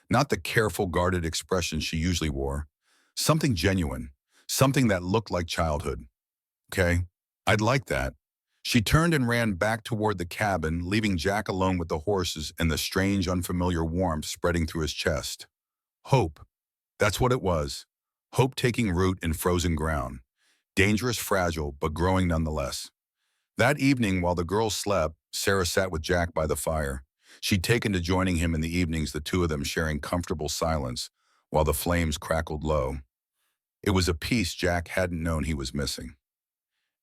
Speaker 1: Not the careful, guarded expression she usually wore. Something genuine, something that looked like childhood. "Okay, I'd like that." She turned and ran back toward the cabin, leaving Jack alone with the horses and the strange, unfamiliar warmth spreading through his chest. Hope. That's what it was. Hope taking root in frozen ground. Dangerous, fragile, but growing nonetheless. That evening, while the girls slept, Sarah sat with Jack by the fire. She'd taken to joining him in the evenings, the two of them sharing comfortable silence while the flames crackled low. It was a piece Jack hadn't known he was missing.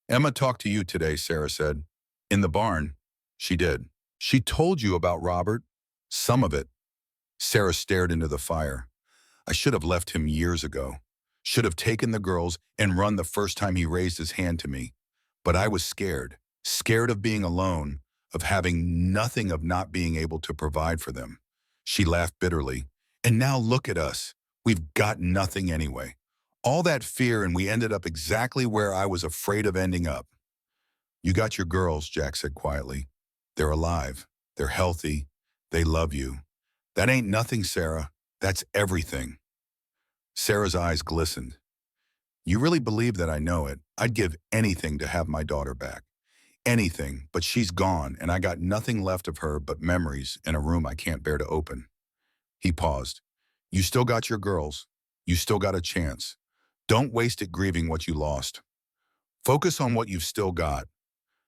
Speaker 1: "Emma talked to you today," Sarah said. "In the barn?" "She did." "She told you about Robert?" "Some of it." Sarah stared into the fire. "I should have left him years ago. Should have taken the girls and run the first time he raised his hand to me. But I was scared. Scared of being alone, of having nothing, of not being able to provide for them." She laughed bitterly. "And now look at us. We've got nothing anyway. All that fear, and we ended up exactly where I was afraid of ending up." "You got your girls," Jack said quietly. "They're alive. They're healthy. They love you. That ain't nothing, Sarah. That's everything." Sarah's eyes glistened. "You really believe that I know it? I'd give anything to have my daughter back. Anything, but she's gone, and I got nothing left of her but memories in a room I can't bear to open." He paused. "You still got your girls. You still got a chance. Don't waste it grieving what you lost. Focus on what you've still got."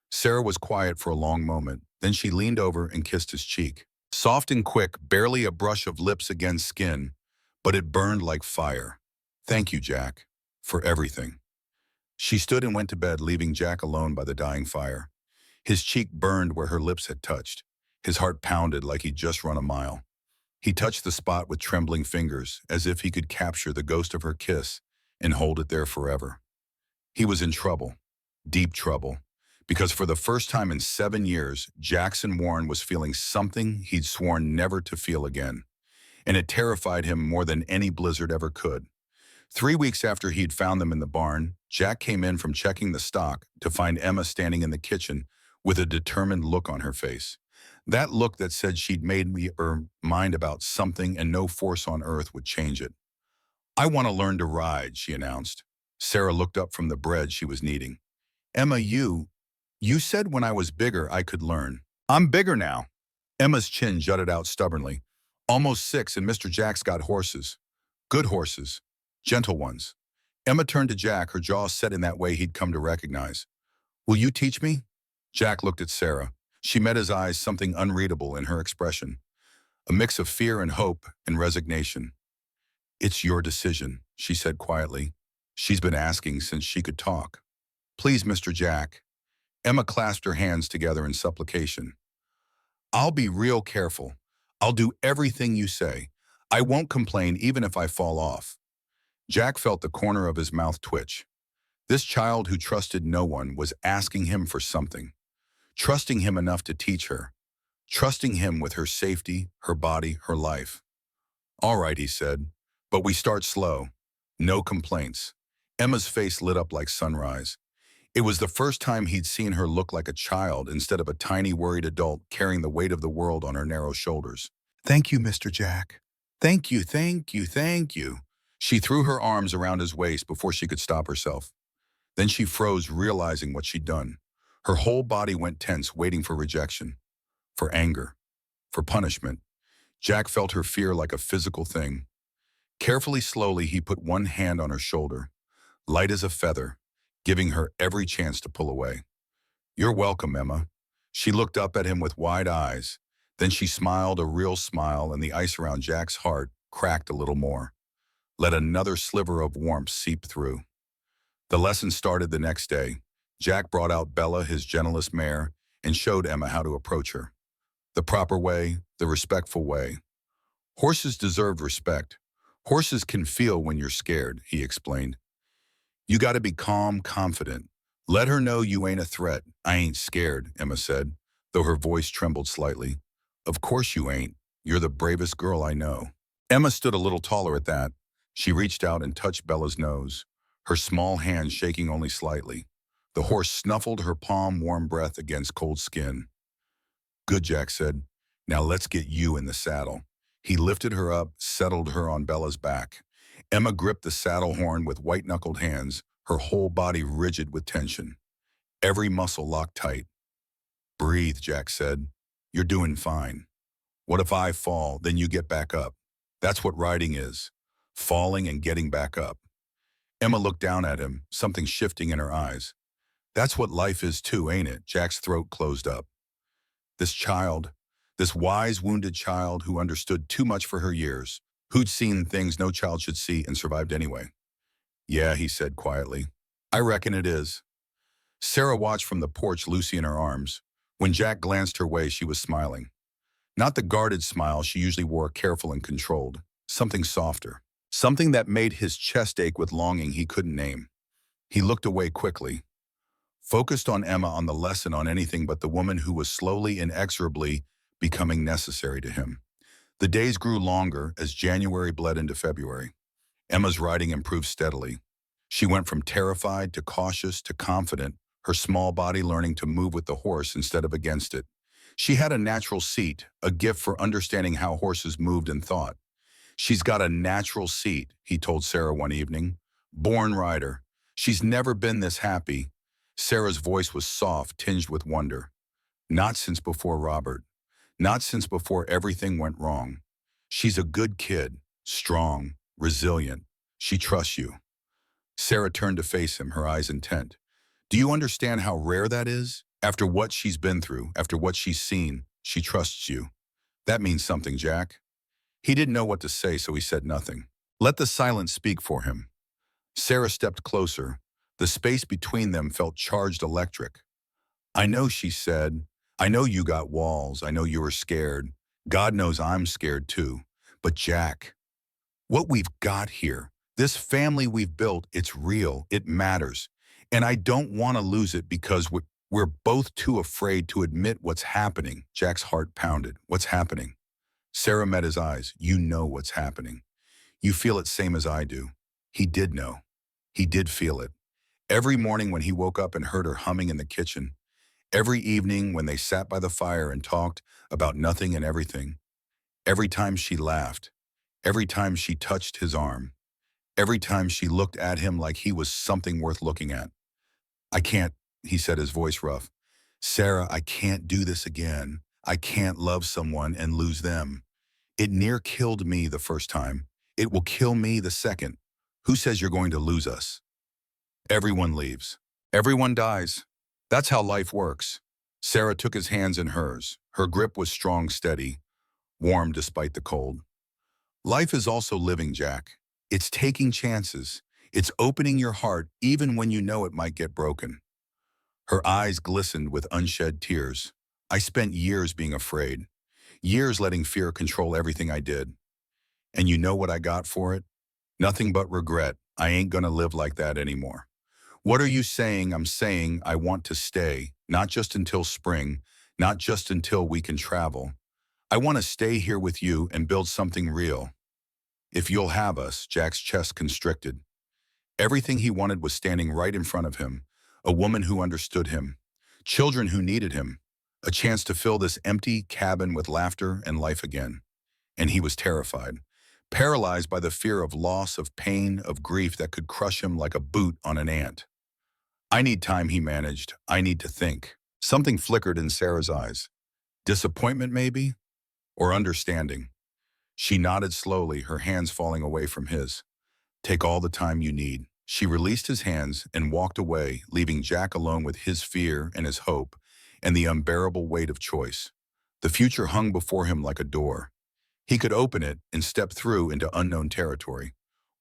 Speaker 1: Sarah was quiet for a long moment. Then she leaned over and kissed his cheek. Soft and quick, barely a brush of lips against skin, but it burned like fire. "Thank you, Jack, for everything." She stood and went to bed, leaving Jack alone by the dying fire. His cheek burned where her lips had touched. His heart pounded like he'd just run a mile. He touched the spot with trembling fingers, as if he could capture the ghost of her kiss and hold it there forever. He was in trouble, deep trouble, because for the first time in 7 years, Jackson Warren was feeling something he'd sworn never to feel again, and it terrified him more than any blizzard ever could. 3 weeks after he'd found them in the barn, Jack came in from checking the stock to find Emma standing in the kitchen with a determined look on her face. That look that said she'd made me her mind about something and no force on earth would change it. "I want to learn to ride," she announced. Sarah looked up from the bread she was kneading. "Emma, you said when I was bigger I could learn. I'm bigger now." Emma's chin jutted out stubbornly. "Almost 6, and Mr. Jack's got horses. Good horses. Gentle ones." Emma turned to Jack, her jaw set in that way he'd come to recognize. "Will you teach me?" Jack looked at Sarah. She met his eyes, something unreadable in her expression. a mix of fear and hope and resignation. "It's your decision," she said quietly. She's been asking since she could talk. "Please, Mr. Jack." Emma clasped her hands together in supplication. "I'll be real careful. I'll do everything you say. I won't complain even if I fall off." Jack felt the corner of his mouth twitch. This child who trusted no one was asking him for something, trusting him enough to teach her, trusting him with her safety, her body, her life. "All right," he said, "but we start slow. No complaints." Emma's face lit up like sunrise. It was the first time he'd seen her look like a child instead of a tiny worried adult carrying the weight of the world on her narrow shoulders. "Thank you, Mr. Jack. Thank you, thank you, thank you." She threw her arms around his waist before she could stop herself. Then she froze, realizing what she'd done. Her whole body went tense, waiting for rejection, for anger, for punishment. Jack felt her fear like a physical thing. Carefully, slowly, he put one hand on her shoulder, light as a feather, giving her every chance to pull away. "You're welcome, Emma." She looked up at him with wide eyes. Then she smiled, a real smile, and the ice around Jack's heart cracked a little more. Let another sliver of warmth seep through. The lesson started the next day. Jack brought out Bella, his gentlest mare, and showed Emma how to approach her. The proper way, the respectful way. "Horses deserve respect. Horses can feel when you're scared," he explained. "You gotta be calm, confident. Let her know you ain't a threat." "I ain't scared," Emma said, though her voice trembled slightly. "Of course you ain't. You're the bravest girl I know." Emma stood a little taller at that. She reached out and touched Bella's nose, her small hand shaking only slightly. The horse snuffled her palm warm breath against cold skin. "Good," Jack said. "Now let's get you in the saddle." He lifted her up, settled her on Bella's back. Emma gripped the saddle horn with white-knuckled hands, her whole body rigid with tension. Every muscle locked tight. "Breathe," Jack said. "You're doing fine. What if I fall, then you get back up? That's what riding is. Falling and getting back up." Emma looked down at him, something shifting in her eyes. "That's what life is too, ain't it?" Jack's throat closed up. This child, this wise, wounded child who understood too much for her years, who'd seen things no child should see and survived anyway. "Yeah," he said quietly. "I reckon it is." Sarah watched from the porch, Lucy in her arms. When Jack glanced her way, she was smiling. Not the guarded smile she usually wore, careful and controlled. Something softer. Something that made his chest ache with longing he couldn't name. He looked away quickly, focused on Emma, on the lesson, on anything but the woman who was slowly, inexorably becoming necessary to him. The days grew longer as January bled into February. Emma's riding improved steadily. She went from terrified to cautious to confident, her small body learning to move with the horse instead of against it. She had a natural seat, a gift for understanding how horses moved and thought. "She's got a natural seat," he told Sarah one evening. "Born rider. She's never been this happy." Sarah's voice was soft, tinged with wonder. "Not since before Robert. Not since before everything went wrong. She's a good kid, strong, resilient. She trusts you." Sarah turned to face him, her eyes intent. "Do you understand how rare that is? After what she's been through, after what she's seen, she trusts you. That means something, Jack." He didn't know what to say, so he said nothing. Let the silence speak for him. Sarah stepped closer. The space between them felt charged electric. "I know," she said. "I know you got walls. I know you were scared. God knows I'm scared too. But Jack, what we've got here, this family we've built, it's real. It matters. And I don't want to lose it because we're both too afraid to admit what's happening." Jack's heart pounded. "What's happening?" Sarah met his eyes. "You know what's happening. You feel it same as I do." He did know. He did feel it. Every morning when he woke up and heard her humming in the kitchen. Every evening when they sat by the fire and talked about nothing and everything. Every time she laughed. Every time she touched his arm. Every time she looked at him like he was something worth looking at. "I can't," he said, his voice rough. "Sarah, I can't do this again. I can't love someone and lose them. It near killed me the first time. It will kill me the second. Who says you're going to lose us?" "Everyone leaves. Everyone dies. That's how life works." Sarah took his hands in hers. Her grip was strong, steady. warm despite the cold. Life is also living, Jack. It's taking chances. It's opening your heart even when you know it might get broken. Her eyes glistened with unshed tears. I spent years being afraid, years letting fear control everything I did. And you know what I got for it? Nothing but regret. I ain't gonna live like that anymore. What are you saying? I'm saying I want to stay, not just until spring, not just until we can travel. I want to stay here with you and build something real. If you'll have us, Jack's chest constricted. Everything he wanted was standing right in front of him, a woman who understood him, children who needed him, a chance to fill this empty cabin with laughter and life again. And he was terrified, paralyzed by the fear of loss, of pain, of grief that could crush him like a boot on an ant. I need time, he managed. I need to think. Something flickered in Sarah's eyes. Disappointment, maybe? Or understanding? She nodded slowly, her hands falling away from his. Take all the time you need. She released his hands and walked away, leaving Jack alone with his fear and his hope and the unbearable weight of choice. The future hung before him like a door. He could open it and step through into unknown territory,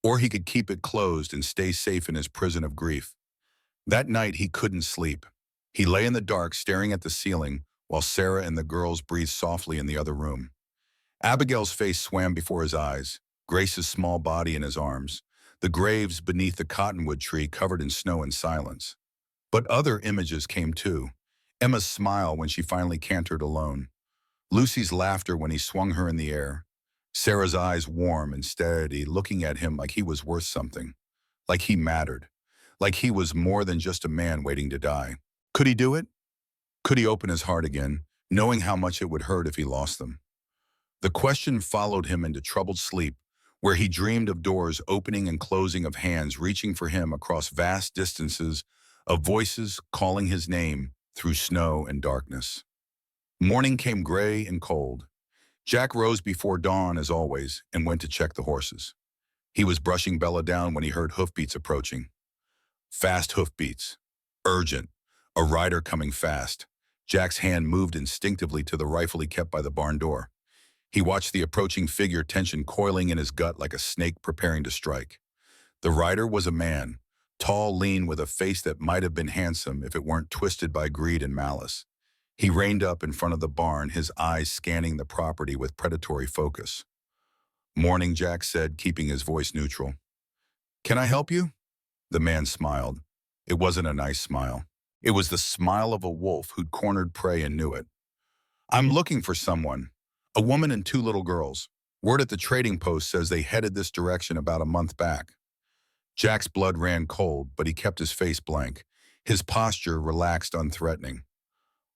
Speaker 1: or he could keep it closed and stay safe in his prison of grief. That night, he couldn't sleep. He lay in the dark, staring at the ceiling, while Sarah and the girls breathed softly in the other room. Abigail's face swam before his eyes, Grace's small body in his arms, the graves beneath the cottonwood tree covered in snow and silence. But other images came too. Emma's smile when she finally cantered alone. Lucy's laughter when he swung her in the air. Sarah's eyes warm and steady, looking at him like he was worth something, like he mattered, like he was more than just a man waiting to die. Could he do it? Could he open his heart again, knowing how much it would hurt if he lost them? The question followed him into troubled sleep, where he dreamed of doors opening and closing, of hands reaching for him across vast distances, of voices calling his name through snow and darkness. Morning came gray and cold. Jack rose before dawn, as always, and went to check the horses. He was brushing Bella down when he heard hoofbeats approaching. Fast hoofbeats. Urgent. A rider coming fast. Jack's hand moved instinctively to the rifle he kept by the barn door. He watched the approaching figure, tension coiling in his gut like a snake preparing to strike. The rider was a man, tall, lean, with a face that might have been handsome if it weren't twisted by greed and malice. He reined up in front of the barn, his eyes scanning the property with predatory focus. Morning, Jack said, keeping his voice neutral. Can I help you? The man smiled. It wasn't a nice smile. It was the smile of a wolf who'd cornered prey and knew it. I'm looking for someone. A woman and two little girls. Word at the trading post says they headed this direction about a month back. Jack's blood ran cold, but he kept his face blank, his posture relaxed, unthreatening.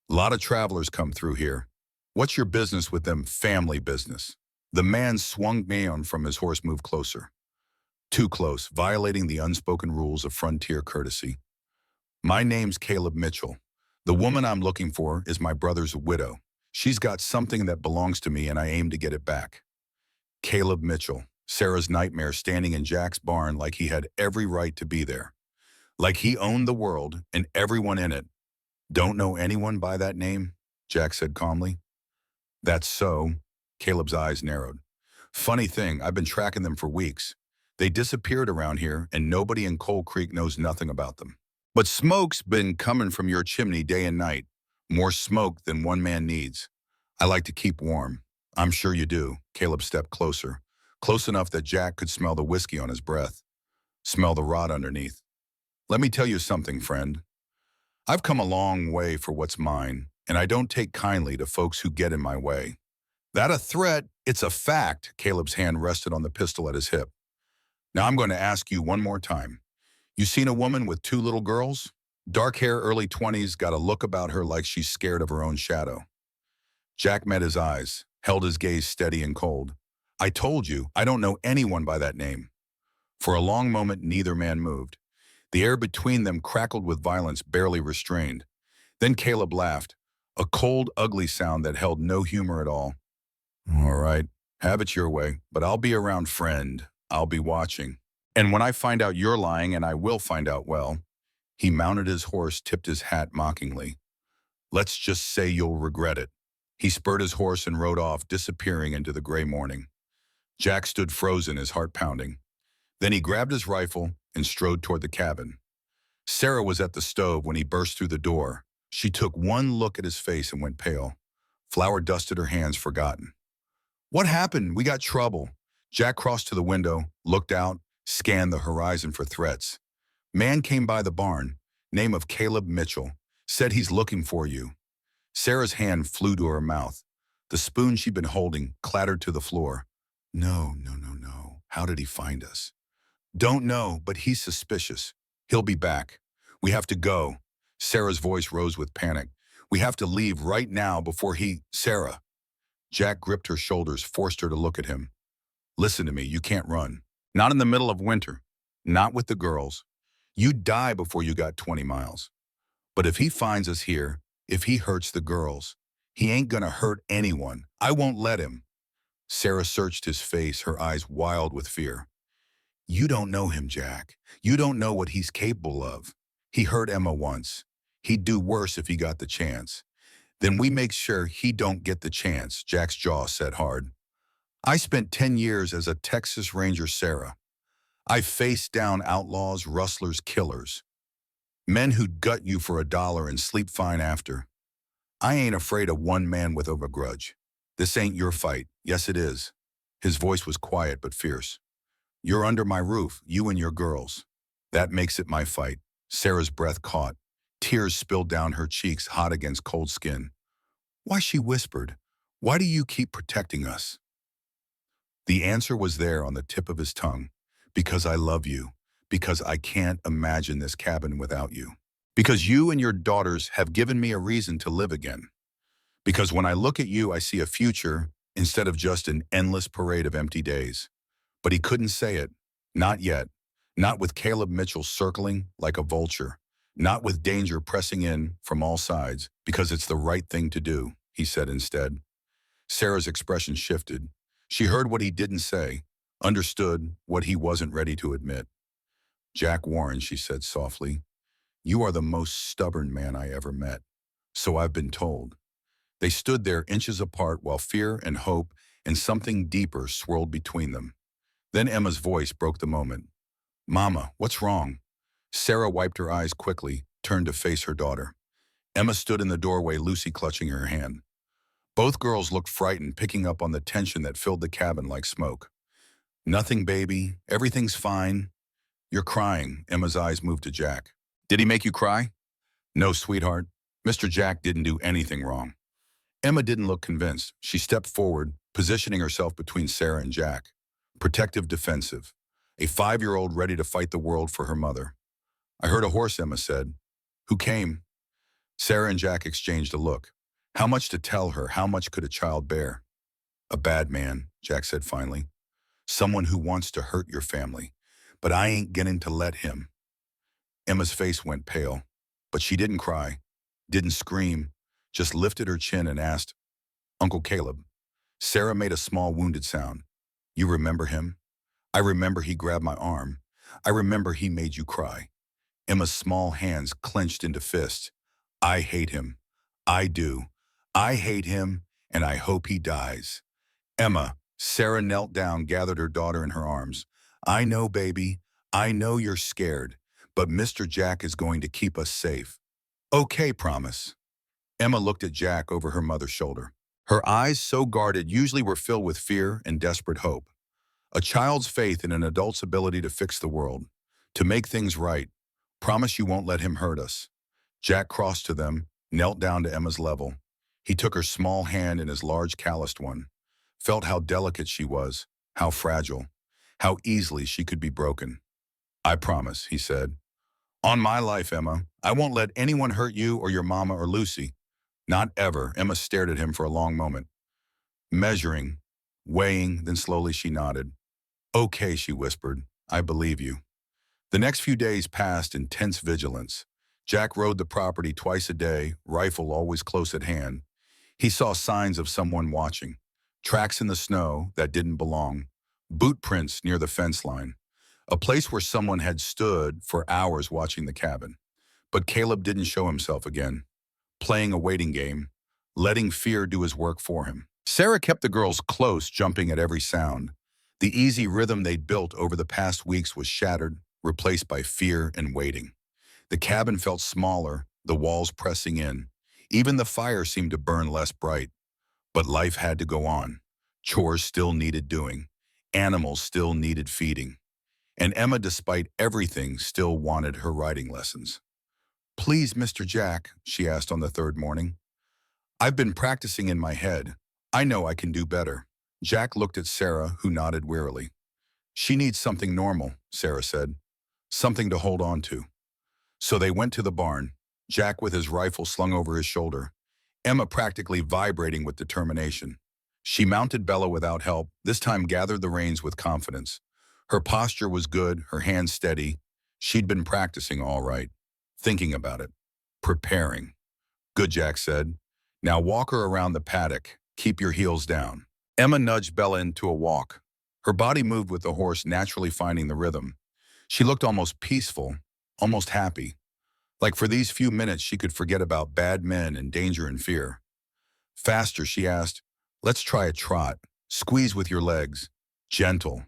Speaker 1: Lot of travelers come through here. What's your business with them? Family business. The man swung down from his horse, moved closer. Too close, violating the unspoken rules of frontier courtesy. My name's Caleb Mitchell. The woman I'm looking for is my brother's widow. She's got something that belongs to me and I aim to get it back. Caleb Mitchell, Sarah's nightmare, standing in Jack's barn like he had every right to be there. Like he owned the world and everyone in it. Don't know anyone by that name? Jack said calmly. That's so. Caleb's eyes narrowed. Funny thing, I've been tracking them for weeks. They disappeared around here and nobody in Coal Creek knows nothing about them. But smoke's been coming from your chimney day and night. More smoke than one man needs. I like to keep warm. I'm sure you do. Caleb stepped closer, close enough that Jack could smell the whiskey on his breath, smell the rot underneath. Let me tell you something, friend. I've come a long way for what's mine, and I don't take kindly to folks who get in my way. That a threat? It's a fact. Caleb's hand rested on the pistol at his hip. Now I'm going to ask you one more time. You seen a woman with two little girls? Dark hair, early 20s, got a look about her like she's scared of her own shadow. Jack met his eyes, held his gaze steady and cold. I told you, I don't know anyone by that name. For a long moment, neither man moved. The air between them crackled with violence, barely restrained. Then Caleb laughed, a cold, ugly sound that held no humor at all. All right, have it your way, but I'll be around, friend. I'll be watching. And when I find out you're lying, and I will find out, well, he mounted his horse, tipped his hat mockingly. Let's just say you'll regret it. He spurred his horse and rode off, disappearing into the gray morning. Jack stood frozen, his heart pounding. Then he grabbed his rifle and strode toward the cabin. Sarah was at the stove when he burst through the door. She took one look at his face and went pale. Flour dusted her hands, forgotten. "What happened? We got trouble." Jack crossed to the window, looked out, scanned the horizon for threats. "Man came by the barn, name of Caleb Mitchell, said he's looking for you." Sarah's hand flew to her mouth. The spoon she'd been holding clattered to the floor. "No, no, no, no. How did he find us?" "Don't know, but he's suspicious. He'll be back. We have to go." Sarah's voice rose with panic. "We have to leave right now before he—" "Sarah." Jack gripped her shoulders, forced her to look at him. "Listen to me, you can't run. Not in the middle of winter. Not with the girls. You'd die before you got 20 miles. But if he finds us here, if he hurts the girls, he ain't gonna hurt anyone. I won't let him." Sarah searched his face, her eyes wild with fear. "You don't know him, Jack. You don't know what he's capable of. He hurt Emma once. He'd do worse if he got the chance. Then we make sure he don't get the chance." Jack's jaw set hard. "I spent 10 years as a Texas Ranger, Sarah. I faced down outlaws, rustlers, killers. Men who'd gut you for $1 and sleep fine after. I ain't afraid of one man with a grudge. This ain't your fight." "Yes, it is." His voice was quiet but fierce. "You're under my roof, you and your girls. That makes it my fight." Sarah's breath caught. Tears spilled down her cheeks, hot against cold skin. "Why?" she whispered. "Why do you keep protecting us?" The answer was there on the tip of his tongue. "Because I love you. Because I can't imagine this cabin without you. Because you and your daughters have given me a reason to live again. Because when I look at you, I see a future instead of just an endless parade of empty days." But he couldn't say it. Not yet. Not with Caleb Mitchell circling like a vulture. Not with danger pressing in from all sides. "Because it's the right thing to do," he said instead. Sarah's expression shifted. She heard what he didn't say, understood what he wasn't ready to admit. "Jack Warren," she said softly, "you are the most stubborn man I ever met. So I've been told." They stood there inches apart while fear and hope and something deeper swirled between them. Then Emma's voice broke the moment. "Mama, what's wrong?" Sarah wiped her eyes quickly, turned to face her daughter. Emma stood in the doorway, Lucy clutching her hand. Both girls looked frightened, picking up on the tension that filled the cabin like smoke. "Nothing, baby. Everything's fine." "You're crying." Emma's eyes moved to Jack. "Did he make you cry?" "No, sweetheart. Mr. Jack didn't do anything wrong." Emma didn't look convinced. She stepped forward, positioning herself between Sarah and Jack. Protective, defensive. A 5-year-old ready to fight the world for her mother. "I heard a horse," Emma said. "Who came?" Sarah and Jack exchanged a look. How much to tell her? How much could a child bear? "A bad man," Jack said finally. "Someone who wants to hurt your family. But I ain't getting to let him." Emma's face went pale, but she didn't cry, didn't scream, just lifted her chin and asked, "Uncle Caleb." Sarah made a small wounded sound. "You remember him?" "I remember he grabbed my arm. I remember he made you cry." Emma's small hands clenched into fists. "I hate him. I do. I hate him, and I hope he dies." "Emma," Sarah knelt down, gathered her daughter in her arms. "I know, baby. I know you're scared, but Mr. Jack is going to keep us safe." "Okay, promise." Emma looked at Jack over her mother's shoulder. Her eyes, so guarded, usually were filled with fear and desperate hope. A child's faith in an adult's ability to fix the world, to make things right. "Promise you won't let him hurt us." Jack crossed to them, knelt down to Emma's level. He took her small hand in his large calloused one, felt how delicate she was, how fragile, how easily she could be broken. "I promise," he said. "On my life, Emma, I won't let anyone hurt you or your mama or Lucy." "Not ever." Emma stared at him for a long moment, measuring, weighing, then slowly she nodded. "Okay," she whispered. "I believe you." The next few days passed in tense vigilance. Jack rode the property twice a day, rifle always close at hand. He saw signs of someone watching. Tracks in the snow that didn't belong. Boot prints near the fence line. A place where someone had stood for hours watching the cabin. But Caleb didn't show himself again. Playing a waiting game. letting fear do his work for him. Sarah kept the girls close, jumping at every sound. The easy rhythm they'd built over the past weeks was shattered, replaced by fear and waiting. The cabin felt smaller, the walls pressing in. Even the fire seemed to burn less bright. But life had to go on. Chores still needed doing. Animals still needed feeding. And Emma, despite everything, still wanted her writing lessons. "Please, Mr. Jack," she asked on the third morning. "I've been practicing in my head. I know I can do better." Jack looked at Sarah, who nodded wearily. "She needs something normal," Sarah said. "Something to hold on to." So they went to the barn, Jack with his rifle slung over his shoulder, Emma practically vibrating with determination. She mounted Bella without help, this time gathered the reins with confidence. Her posture was good, her hands steady. She'd been practicing all right, thinking about it, preparing. "Good," Jack said. "Now walk her around the paddock. Keep your heels down." Emma nudged Bella into a walk. Her body moved with the horse, naturally finding the rhythm. She looked almost peaceful, almost happy. Like for these few minutes she could forget about bad men and danger and fear. "Faster," she asked. "Let's try a trot. Squeeze with your legs. Gentle."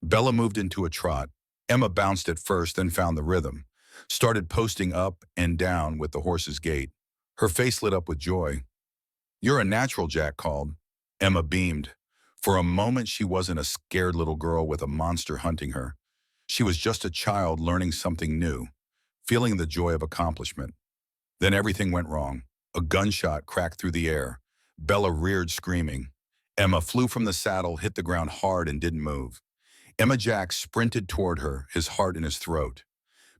Speaker 1: Bella moved into a trot. Emma bounced at first, then found the rhythm. Started posting up and down with the horse's gait. Her face lit up with joy. "You're a natural," Jack called. Emma beamed. For a moment she wasn't a scared little girl with a monster hunting her. She was just a child learning something new, feeling the joy of accomplishment. Then everything went wrong. A gunshot cracked through the air. Bella reared screaming. Emma flew from the saddle, hit the ground hard and didn't move. Emma Jack sprinted toward her, his heart in his throat.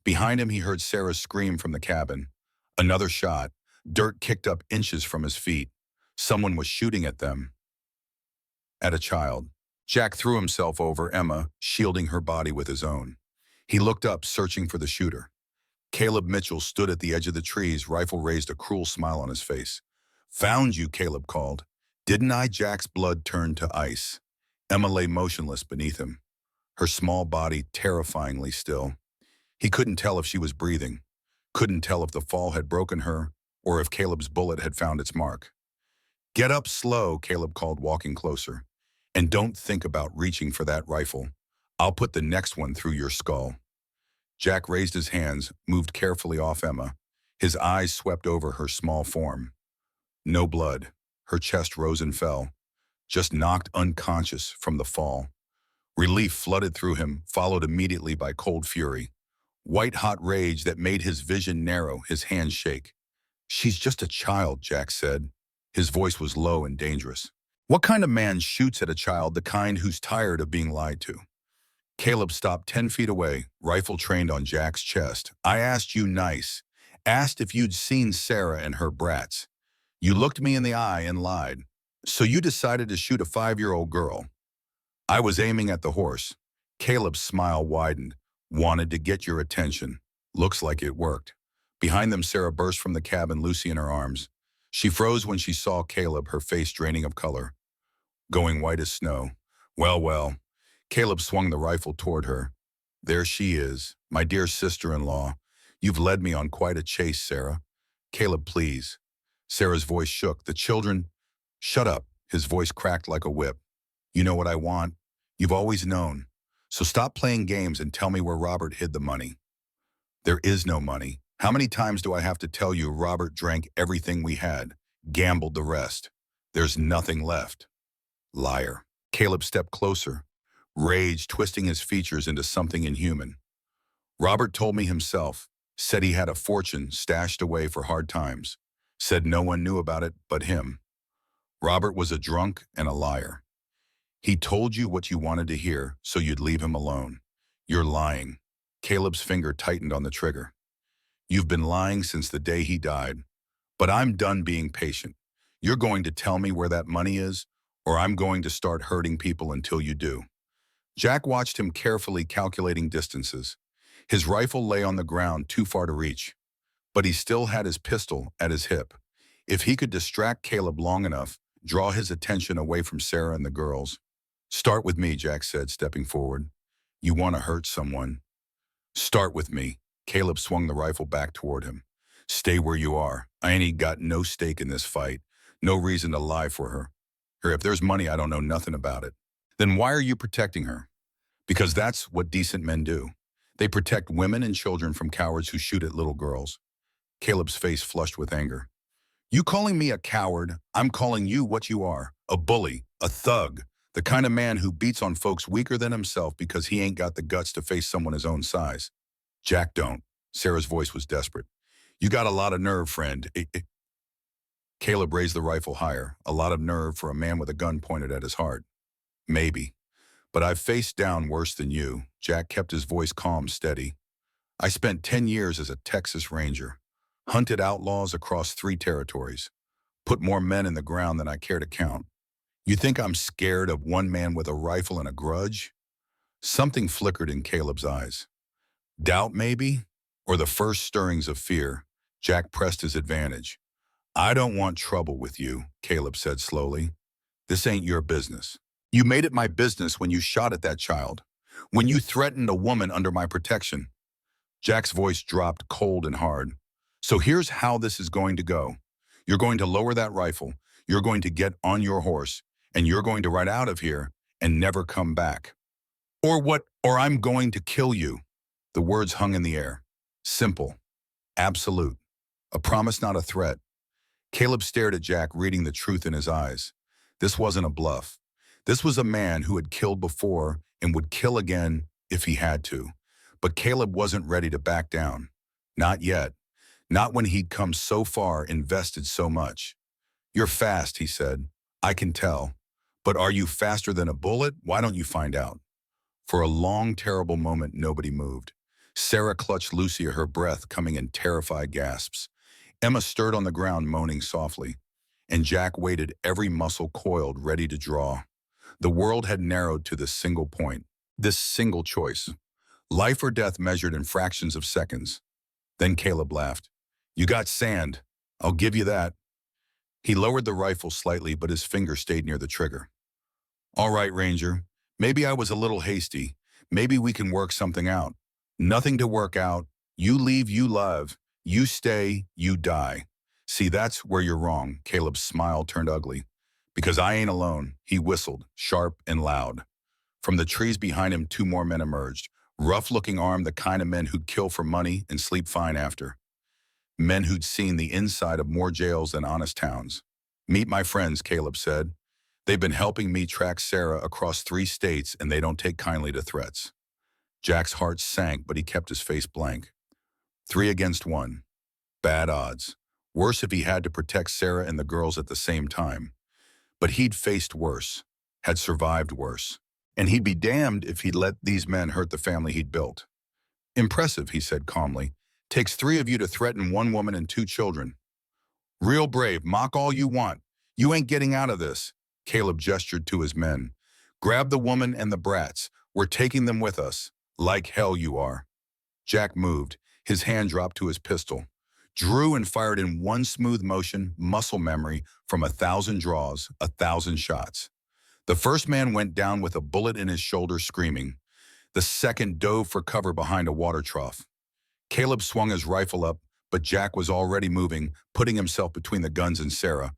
Speaker 1: Behind him he heard Sarah scream from the cabin. Another shot. Dirt kicked up inches from his feet. Someone was shooting at them. At a child. Jack threw himself over Emma, shielding her body with his own. He looked up, searching for the shooter. Caleb Mitchell stood at the edge of the trees, rifle raised, a cruel smile on his face. "Found you," Caleb called. "Didn't I?" Jack's blood turned to ice. Emma lay motionless beneath him, her small body terrifyingly still. He couldn't tell if she was breathing, couldn't tell if the fall had broken her or if Caleb's bullet had found its mark. "Get up slow," Caleb called, walking closer. "And don't think about reaching for that rifle. I'll put the next one through your skull." Jack raised his hands, moved carefully off Emma. His eyes swept over her small form. No blood. Her chest rose and fell, just knocked unconscious from the fall. Relief flooded through him, followed immediately by cold fury. White-hot rage that made his vision narrow, his hands shake. "She's just a child," Jack said. His voice was low and dangerous. "What kind of man shoots at a child, the kind who's tired of being lied to?" Caleb stopped 10 feet away, rifle trained on Jack's chest. "I asked you nice. Asked if you'd seen Sarah and her brats. You looked me in the eye and lied. So you decided to shoot a 5-year-old girl." "I was aiming at the horse." Caleb's smile widened. "Wanted to get your attention. Looks like it worked." Behind them, Sarah burst from the cabin, Lucy in her arms. She froze when she saw Caleb, her face draining of color, going white as snow. "Well, well." Caleb swung the rifle toward her. "There she is, my dear sister-in-law. You've led me on quite a chase, Sarah." "Caleb, please." Sarah's voice shook. "The children—" "Shut up." His voice cracked like a whip. "You know what I want. You've always known. So stop playing games and tell me where Robert hid the money." "There is no money. How many times do I have to tell you Robert drank everything we had, gambled the rest? There's nothing left." "Liar." Caleb stepped closer, rage twisting his features into something inhuman. "Robert told me himself. Said he had a fortune stashed away for hard times. Said no one knew about it but him. Robert was a drunk and a liar. He told you what you wanted to hear so you'd leave him alone. You're lying." Caleb's finger tightened on the trigger. "You've been lying since the day he died. But I'm done being patient. You're going to tell me where that money is, or I'm going to start hurting people until you do." Jack watched him carefully, calculating distances. His rifle lay on the ground, too far to reach. But he still had his pistol at his hip. If he could distract Caleb long enough, draw his attention away from Sarah and the girls. "Start with me," Jack said, stepping forward. "You want to hurt someone. Start with me." Caleb swung the rifle back toward him. "Stay where you are. I ain't got no stake in this fight. No reason to lie for her. Or if there's money, I don't know nothing about it. Then why are you protecting her? Because that's what decent men do. They protect women and children from cowards who shoot at little girls. Caleb's face flushed with anger. You calling me a coward, I'm calling you what you are, a bully, a thug, the kind of man who beats on folks weaker than himself because he ain't got the guts to face someone his own size. Jack, don't. Sarah's voice was desperate. You got a lot of nerve, friend. Caleb raised the rifle higher, a lot of nerve for a man with a gun pointed at his heart. Maybe. But I've faced down worse than you. Jack kept his voice calm, steady. I spent 10 years as a Texas Ranger, hunted outlaws across 3 territories, put more men in the ground than I care to count. You think I'm scared of one man with a rifle and a grudge? Something flickered in Caleb's eyes. Doubt, maybe? Or the first stirrings of fear? Jack pressed his advantage. I don't want trouble with you, Caleb said slowly. This ain't your business. You made it my business when you shot at that child, when you threatened a woman under my protection. Jack's voice dropped cold and hard. So here's how this is going to go. You're going to lower that rifle, you're going to get on your horse, and you're going to ride out of here and never come back. Or what? Or I'm going to kill you. The words hung in the air. Simple. Absolute. A promise, not a threat. Caleb stared at Jack, reading the truth in his eyes. This wasn't a bluff. This was a man who had killed before and would kill again if he had to. But Caleb wasn't ready to back down. Not yet. Not when he'd come so far, invested so much. You're fast, he said. I can tell. But are you faster than a bullet? Why don't you find out? For a long, terrible moment, nobody moved. Sarah clutched Lucia, her breath coming in terrified gasps. Emma stirred on the ground, moaning softly. And Jack waited, every muscle coiled, ready to draw. The world had narrowed to this single point, this single choice. Life or death measured in fractions of seconds. Then Caleb laughed. You got sand. I'll give you that. He lowered the rifle slightly, but his finger stayed near the trigger. All right, Ranger. Maybe I was a little hasty. Maybe we can work something out. Nothing to work out. You leave, you love. You stay, you die. See, that's where you're wrong. Caleb's smile turned ugly. Because I ain't alone, he whistled, sharp and loud. From the trees behind him, 2 more men emerged. Rough-looking armed, the kind of men who'd kill for money and sleep fine after. Men who'd seen the inside of more jails than honest towns. Meet my friends, Caleb said. They've been helping me track Sarah across 3 states, and they don't take kindly to threats. Jack's heart sank, but he kept his face blank. 3 against 1. Bad odds. Worse if he had to protect Sarah and the girls at the same time. But he'd faced worse, had survived worse. And he'd be damned if he'd let these men hurt the family he'd built. Impressive, he said calmly. Takes 3 of you to threaten 1 woman and 2 children. Real brave, mock all you want. You ain't getting out of this. Caleb gestured to his men. Grab the woman and the brats. We're taking them with us. Like hell you are. Jack moved. His hand dropped to his pistol. Drew and fired in one smooth motion, muscle memory, from 1,000 draws, 1,000 shots. The first man went down with a bullet in his shoulder, screaming. The second dove for cover behind a water trough. Caleb swung his rifle up, but Jack was already moving, putting himself between the guns and Sarah.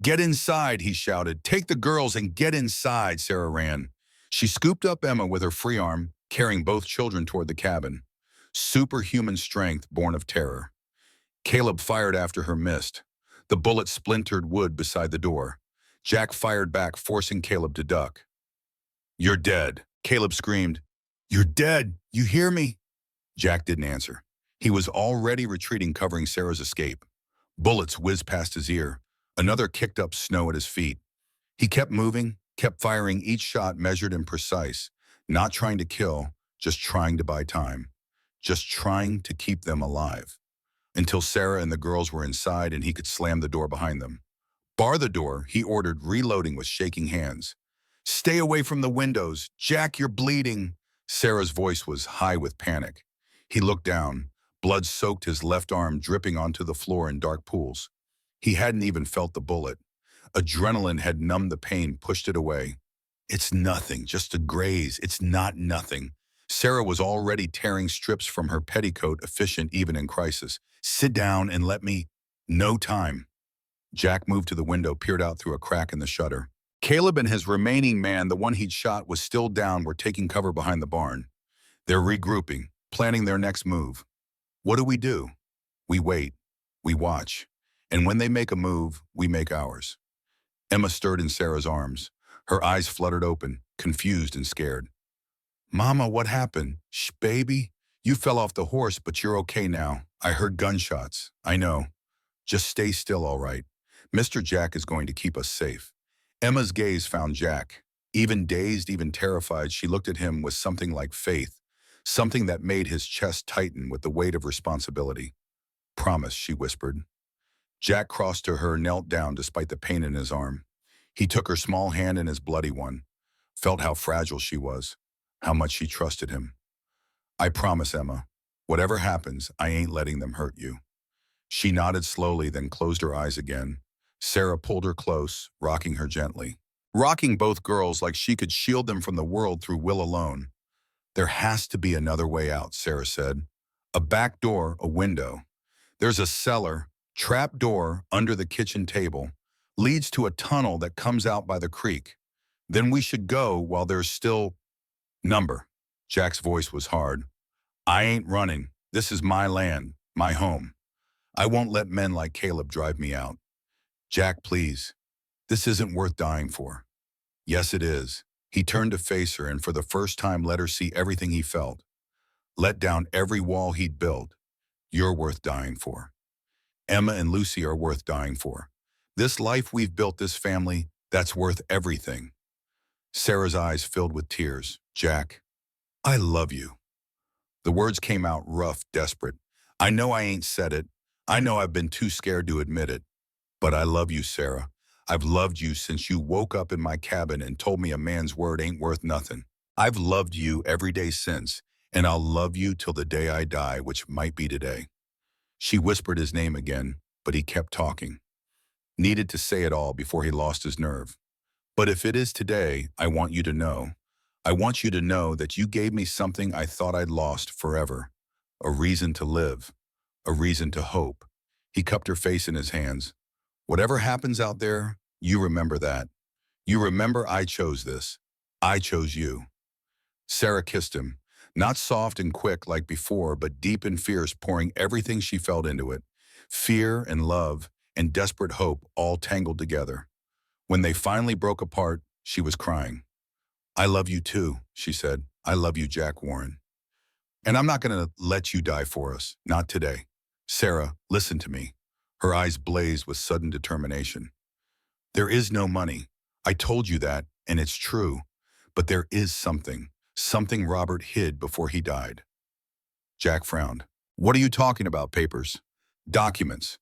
Speaker 1: Get inside, he shouted. Take the girls and get inside, Sarah ran. She scooped up Emma with her free arm, carrying both children toward the cabin. Superhuman strength born of terror. Caleb fired after her, missed. The bullet splintered wood beside the door. Jack fired back, forcing Caleb to duck. You're dead, Caleb screamed. You're dead, you hear me? Jack didn't answer. He was already retreating, covering Sarah's escape. Bullets whizzed past his ear. Another kicked up snow at his feet. He kept moving, kept firing, each shot measured and precise. Not trying to kill, just trying to buy time. Just trying to keep them alive. Until Sarah and the girls were inside and he could slam the door behind them. Bar the door, he ordered, reloading with shaking hands. Stay away from the windows. Jack, you're bleeding. Sarah's voice was high with panic. He looked down. Blood soaked his left arm, dripping onto the floor in dark pools. He hadn't even felt the bullet. Adrenaline had numbed the pain, pushed it away. It's nothing, just a graze. It's not nothing. Sarah was already tearing strips from her petticoat, efficient even in crisis. Sit down and let me. No time. Jack moved to the window, peered out through a crack in the shutter. Caleb and his remaining man, the one he'd shot, was still down, were taking cover behind the barn. They're regrouping, planning their next move. What do? We wait. We watch. And when they make a move, we make ours. Emma stirred in Sarah's arms. Her eyes fluttered open, confused and scared. Mama, what happened? Shh, baby. You fell off the horse, but you're okay now. I heard gunshots. I know. Just stay still, all right. Mr. Jack is going to keep us safe. Emma's gaze found Jack. Even dazed, even terrified, she looked at him with something like faith, something that made his chest tighten with the weight of responsibility. Promise, she whispered. Jack crossed to her, knelt down despite the pain in his arm. He took her small hand in his bloody one, felt how fragile she was, how much she trusted him. I promise, Emma. Whatever happens, I ain't letting them hurt you. She nodded slowly, then closed her eyes again. Sarah pulled her close, rocking her gently. Rocking both girls like she could shield them from the world through will alone. There has to be another way out, Sarah said. A back door, a window. There's a cellar, trap door under the kitchen table, leads to a tunnel that comes out by the creek. Then we should go while there's still number. Jack's voice was hard. I ain't running. This is my land, my home. I won't let men like Caleb drive me out. Jack, please. This isn't worth dying for. Yes, it is. He turned to face her and for the first time let her see everything he felt. Let down every wall he'd built. You're worth dying for. Emma and Lucy are worth dying for. This life we've built, this family, that's worth everything. Sarah's eyes filled with tears. Jack, I love you. The words came out rough, desperate. I know I ain't said it. I know I've been too scared to admit it. But I love you, Sarah. I've loved you since you woke up in my cabin and told me a man's word ain't worth nothing. I've loved you every day since, and I'll love you till the day I die, which might be today. She whispered his name again, but he kept talking. Needed to say it all before he lost his nerve. But if it is today, I want you to know. I want you to know that you gave me something I thought I'd lost forever. A reason to live. A reason to hope. He cupped her face in his hands. Whatever happens out there, you remember that. You remember I chose this. I chose you. Sarah kissed him, not soft and quick like before, but deep and fierce, pouring everything she felt into it. Fear and love and desperate hope all tangled together. When they finally broke apart, she was crying. I love you too, she said. I love you, Jack Warren. And I'm not going to let you die for us, not today. Sarah, listen to me. Her eyes blazed with sudden determination. There is no money. I told you that, and it's true. But there is something Robert hid before he died. Jack frowned. What are you talking about, papers? Documents.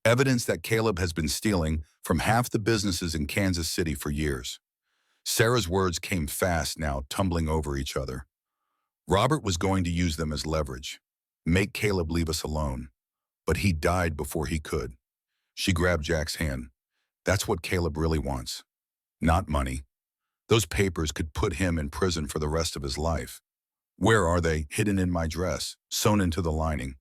Speaker 1: Evidence that Caleb has been stealing from half the businesses in Kansas City for years. Sarah's words came fast now, tumbling over each other. Robert was going to use them as leverage. Make Caleb leave us alone. But he died before he could. She grabbed Jack's hand. That's what Caleb really wants. Not money. Those papers could put him in prison for the rest of his life. Where are they? Hidden in my dress, sewn into the lining.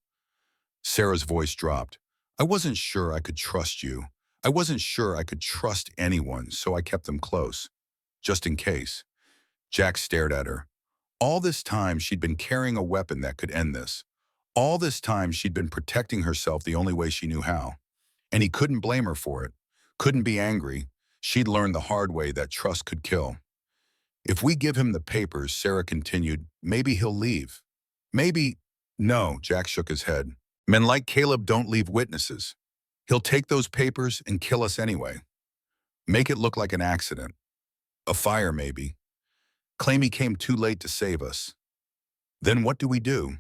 Speaker 1: Sarah's voice dropped. I wasn't sure I could trust you. I wasn't sure I could trust anyone, so I kept them close. Just in case. Jack stared at her. All this time she'd been carrying a weapon that could end this. All this time she'd been protecting herself the only way she knew how. And he couldn't blame her for it. Couldn't be angry. She'd learned the hard way that trust could kill. If we give him the papers, Sarah continued, maybe he'll leave. Maybe. No, Jack shook his head. Men like Caleb don't leave witnesses. He'll take those papers and kill us anyway. Make it look like an accident. A fire, maybe. Claim he came too late to save us. Then what do we do?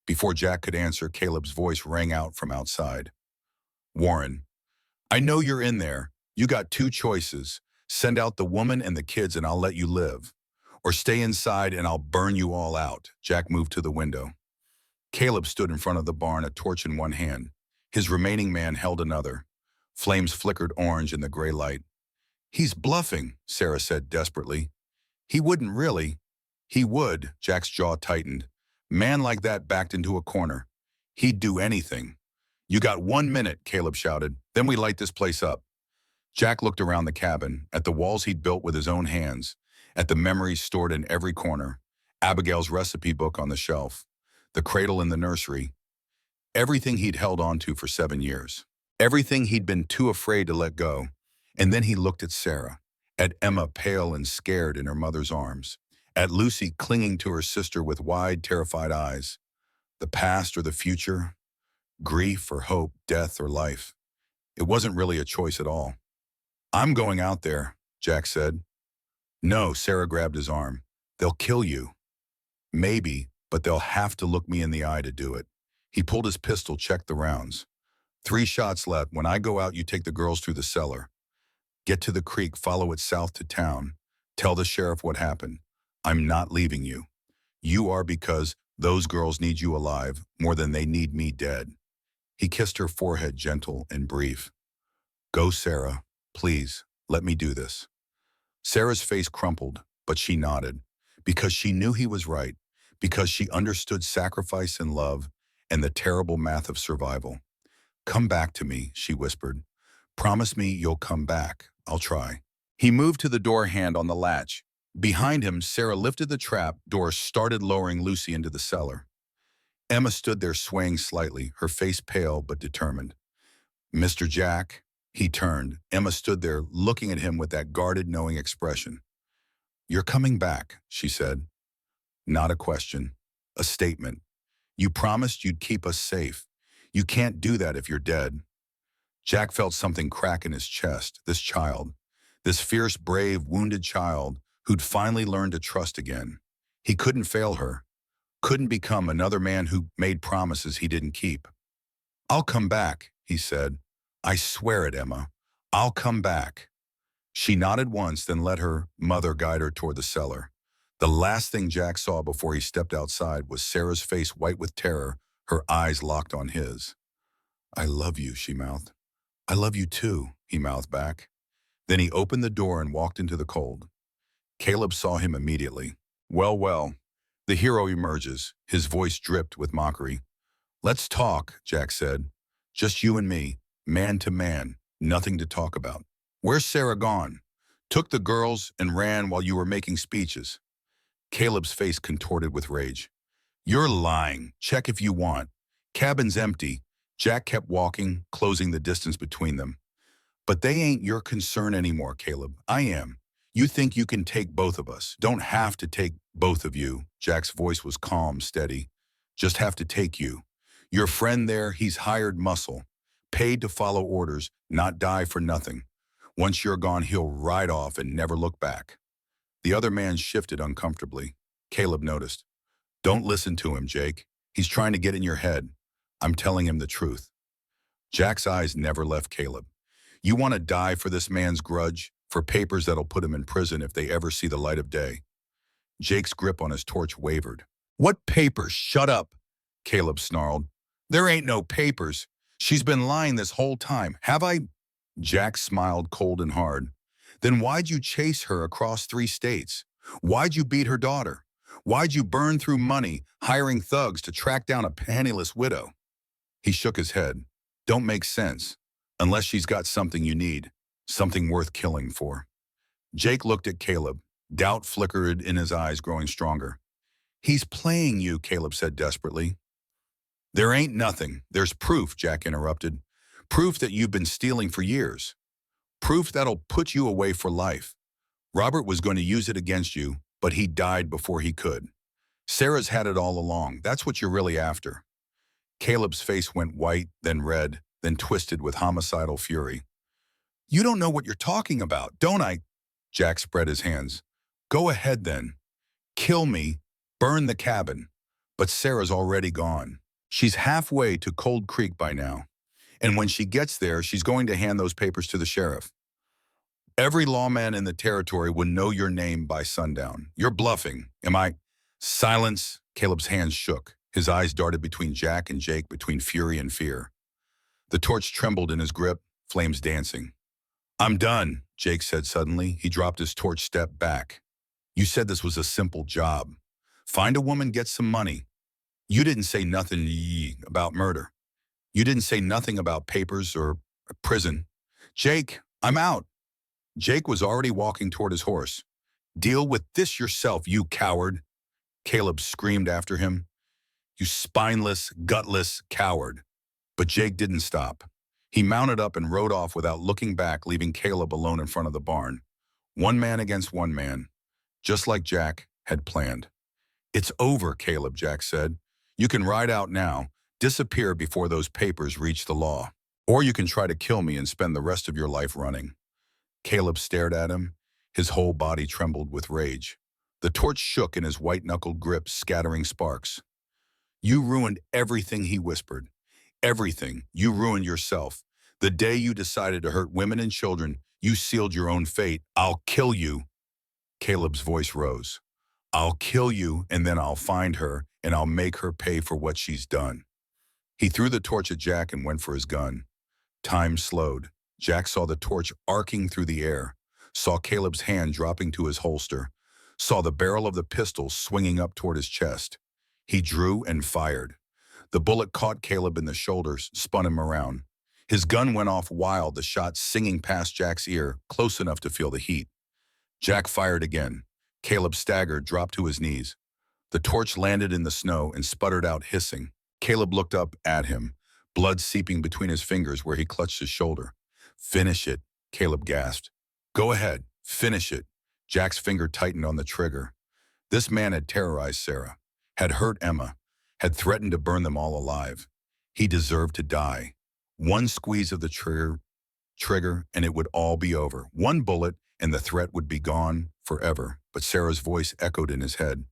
Speaker 1: Before Jack could answer, Caleb's voice rang out from outside. Warren, I know you're in there. You got two choices. Send out the woman and the kids and I'll let you live. Or stay inside and I'll burn you all out. Jack moved to the window. Caleb stood in front of the barn, a torch in one hand. His remaining man held another. Flames flickered orange in the gray light. He's bluffing, Sarah said desperately. He wouldn't really. He would, Jack's jaw tightened. Man like that backed into a corner. He'd do anything. You got 1 minute, Caleb shouted. Then we light this place up. Jack looked around the cabin, at the walls he'd built with his own hands, at the memories stored in every corner, Abigail's recipe book on the shelf, the cradle in the nursery, everything he'd held on to for 7 years. Everything he'd been too afraid to let go. And then he looked at Sarah, at Emma pale and scared in her mother's arms, at Lucy clinging to her sister with wide, terrified eyes. The past or the future, grief or hope, death or life. It wasn't really a choice at all. "I'm going out there," Jack said. "No," Sarah grabbed his arm. "They'll kill you." "Maybe, but they'll have to look me in the eye to do it." He pulled his pistol, checked the rounds. "3 shots left. When I go out, you take the girls through the cellar. Get to the creek, follow it south to town. Tell the sheriff what happened. I'm not leaving you. You are because those girls need you alive more than they need me dead." He kissed her forehead, gentle and brief. "Go, Sarah. Please, let me do this." Sarah's face crumpled, but she nodded, because she knew he was right, because she understood sacrifice and love and the terrible math of survival. "Come back to me," she whispered. "Promise me you'll come back. I'll try." He moved to the door, hand on the latch. Behind him, Sarah lifted the trap door, started lowering Lucy into the cellar. Emma stood there swaying slightly, her face pale but determined. "Mr. Jack?" He turned. Emma stood there, looking at him with that guarded, knowing expression. "You're coming back," she said. Not a question, a statement. "You promised you'd keep us safe. You can't do that if you're dead." Jack felt something crack in his chest. This child, this fierce, brave, wounded child who'd finally learned to trust again. He couldn't fail her, couldn't become another man who made promises he didn't keep. "I'll come back," he said. "I swear it, Emma. I'll come back." She nodded once, then let her mother guide her toward the cellar. The last thing Jack saw before he stepped outside was Sarah's face white with terror, her eyes locked on his. "I love you," she mouthed. "I love you too," he mouthed back. Then he opened the door and walked into the cold. Caleb saw him immediately. "Well, well." The hero emerges. His voice dripped with mockery. "Let's talk," Jack said. "Just you and me, man to man, nothing to talk about. Where's Sarah gone? Took the girls and ran while you were making speeches." Caleb's face contorted with rage. "You're lying. Check if you want. Cabin's empty." Jack kept walking, closing the distance between them. "But they ain't your concern anymore, Caleb. I am. You think you can take both of us. Don't have to take both of you." Jack's voice was calm, steady. "Just have to take you. Your friend there, he's hired muscle. Paid to follow orders, not die for nothing. Once you're gone, he'll ride off and never look back." The other man shifted uncomfortably. Caleb noticed. "Don't listen to him, Jake. He's trying to get in your head. I'm telling him the truth." Jack's eyes never left Caleb. "You want to die for this man's grudge, for papers that'll put him in prison if they ever see the light of day?" Jake's grip on his torch wavered. "What papers? Shut up," Caleb snarled. "There ain't no papers. She's been lying this whole time. Have I?" Jack smiled cold and hard. "Then why'd you chase her across 3 states? Why'd you beat her daughter? Why'd you burn through money, hiring thugs to track down a penniless widow?" He shook his head. "Don't make sense. Unless she's got something you need, something worth killing for." Jake looked at Caleb. Doubt flickered in his eyes, growing stronger. "He's playing you," Caleb said desperately. "There ain't nothing. There's proof," Jack interrupted. "Proof that you've been stealing for years. Proof that'll put you away for life. Robert was going to use it against you, but he died before he could. Sarah's had it all along. That's what you're really after." Caleb's face went white, then red, then twisted with homicidal fury. "You don't know what you're talking about, don't I?" Jack spread his hands. "Go ahead then. Kill me. Burn the cabin. But Sarah's already gone. She's halfway to Cold Creek by now. And when she gets there, she's going to hand those papers to the sheriff. Every lawman in the territory would know your name by sundown. You're bluffing. Am I?" "Silence." Caleb's hands shook. His eyes darted between Jack and Jake, between fury and fear. The torch trembled in his grip, flames dancing. "I'm done," Jake said suddenly. He dropped his torch, stepped back. "You said this was a simple job. Find a woman, get some money. You didn't say nothing about murder. You didn't say nothing about papers or prison. Jake, I'm out. Jake was already walking toward his horse. Deal with this yourself, you coward, Caleb screamed after him. You spineless, gutless coward. But Jake didn't stop. He mounted up and rode off without looking back, leaving Caleb alone in front of the barn. One man against one man, just like Jack had planned. It's over, Caleb, Jack said. You can ride out now, disappear before those papers reach the law. Or you can try to kill me and spend the rest of your life running. Caleb stared at him. His whole body trembled with rage. The torch shook in his white-knuckled grip, scattering sparks. You ruined everything, he whispered. Everything. You ruined yourself. The day you decided to hurt women and children, you sealed your own fate. I'll kill you. Caleb's voice rose. I'll kill you, and then I'll find her, and I'll make her pay for what she's done. He threw the torch at Jack and went for his gun. Time slowed. Jack saw the torch arcing through the air, saw Caleb's hand dropping to his holster, saw the barrel of the pistol swinging up toward his chest. He drew and fired. The bullet caught Caleb in the shoulders, spun him around. His gun went off wild, the shot singing past Jack's ear, close enough to feel the heat. Jack fired again. Caleb staggered, dropped to his knees. The torch landed in the snow and sputtered out hissing. Caleb looked up at him, blood seeping between his fingers where he clutched his shoulder. Finish it, Caleb gasped. Go ahead, finish it. Jack's finger tightened on the trigger. This man had terrorized Sarah, had hurt Emma, had threatened to burn them all alive. He deserved to die. One squeeze of the trigger, and it would all be over. One bullet, and the threat would be gone forever. But Sarah's voice echoed in his head.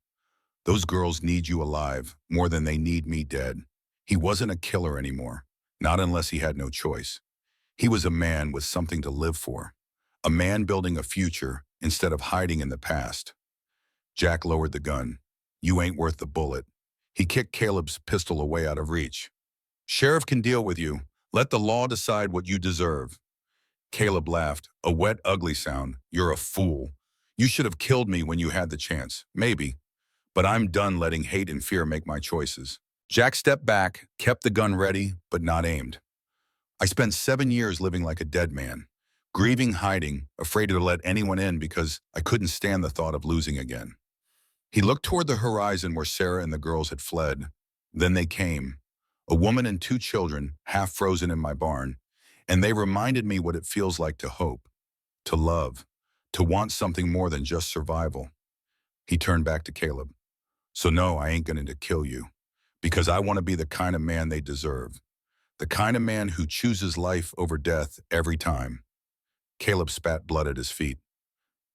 Speaker 1: Those girls need you alive, more than they need me dead. He wasn't a killer anymore, not unless he had no choice. He was a man with something to live for, a man building a future instead of hiding in the past. Jack lowered the gun. You ain't worth the bullet. He kicked Caleb's pistol away out of reach. Sheriff can deal with you. Let the law decide what you deserve. Caleb laughed, a wet, ugly sound. You're a fool. You should have killed me when you had the chance. Maybe. But I'm done letting hate and fear make my choices. Jack stepped back, kept the gun ready, but not aimed. I spent 7 years living like a dead man, grieving, hiding, afraid to let anyone in because I couldn't stand the thought of losing again. He looked toward the horizon where Sarah and the girls had fled. Then they came, a woman and 2 children, half frozen in my barn, and they reminded me what it feels like to hope, to love, to want something more than just survival. He turned back to Caleb. So no, I ain't going to kill you, because I want to be the kind of man they deserve, the kind of man who chooses life over death every time. Caleb spat blood at his feet.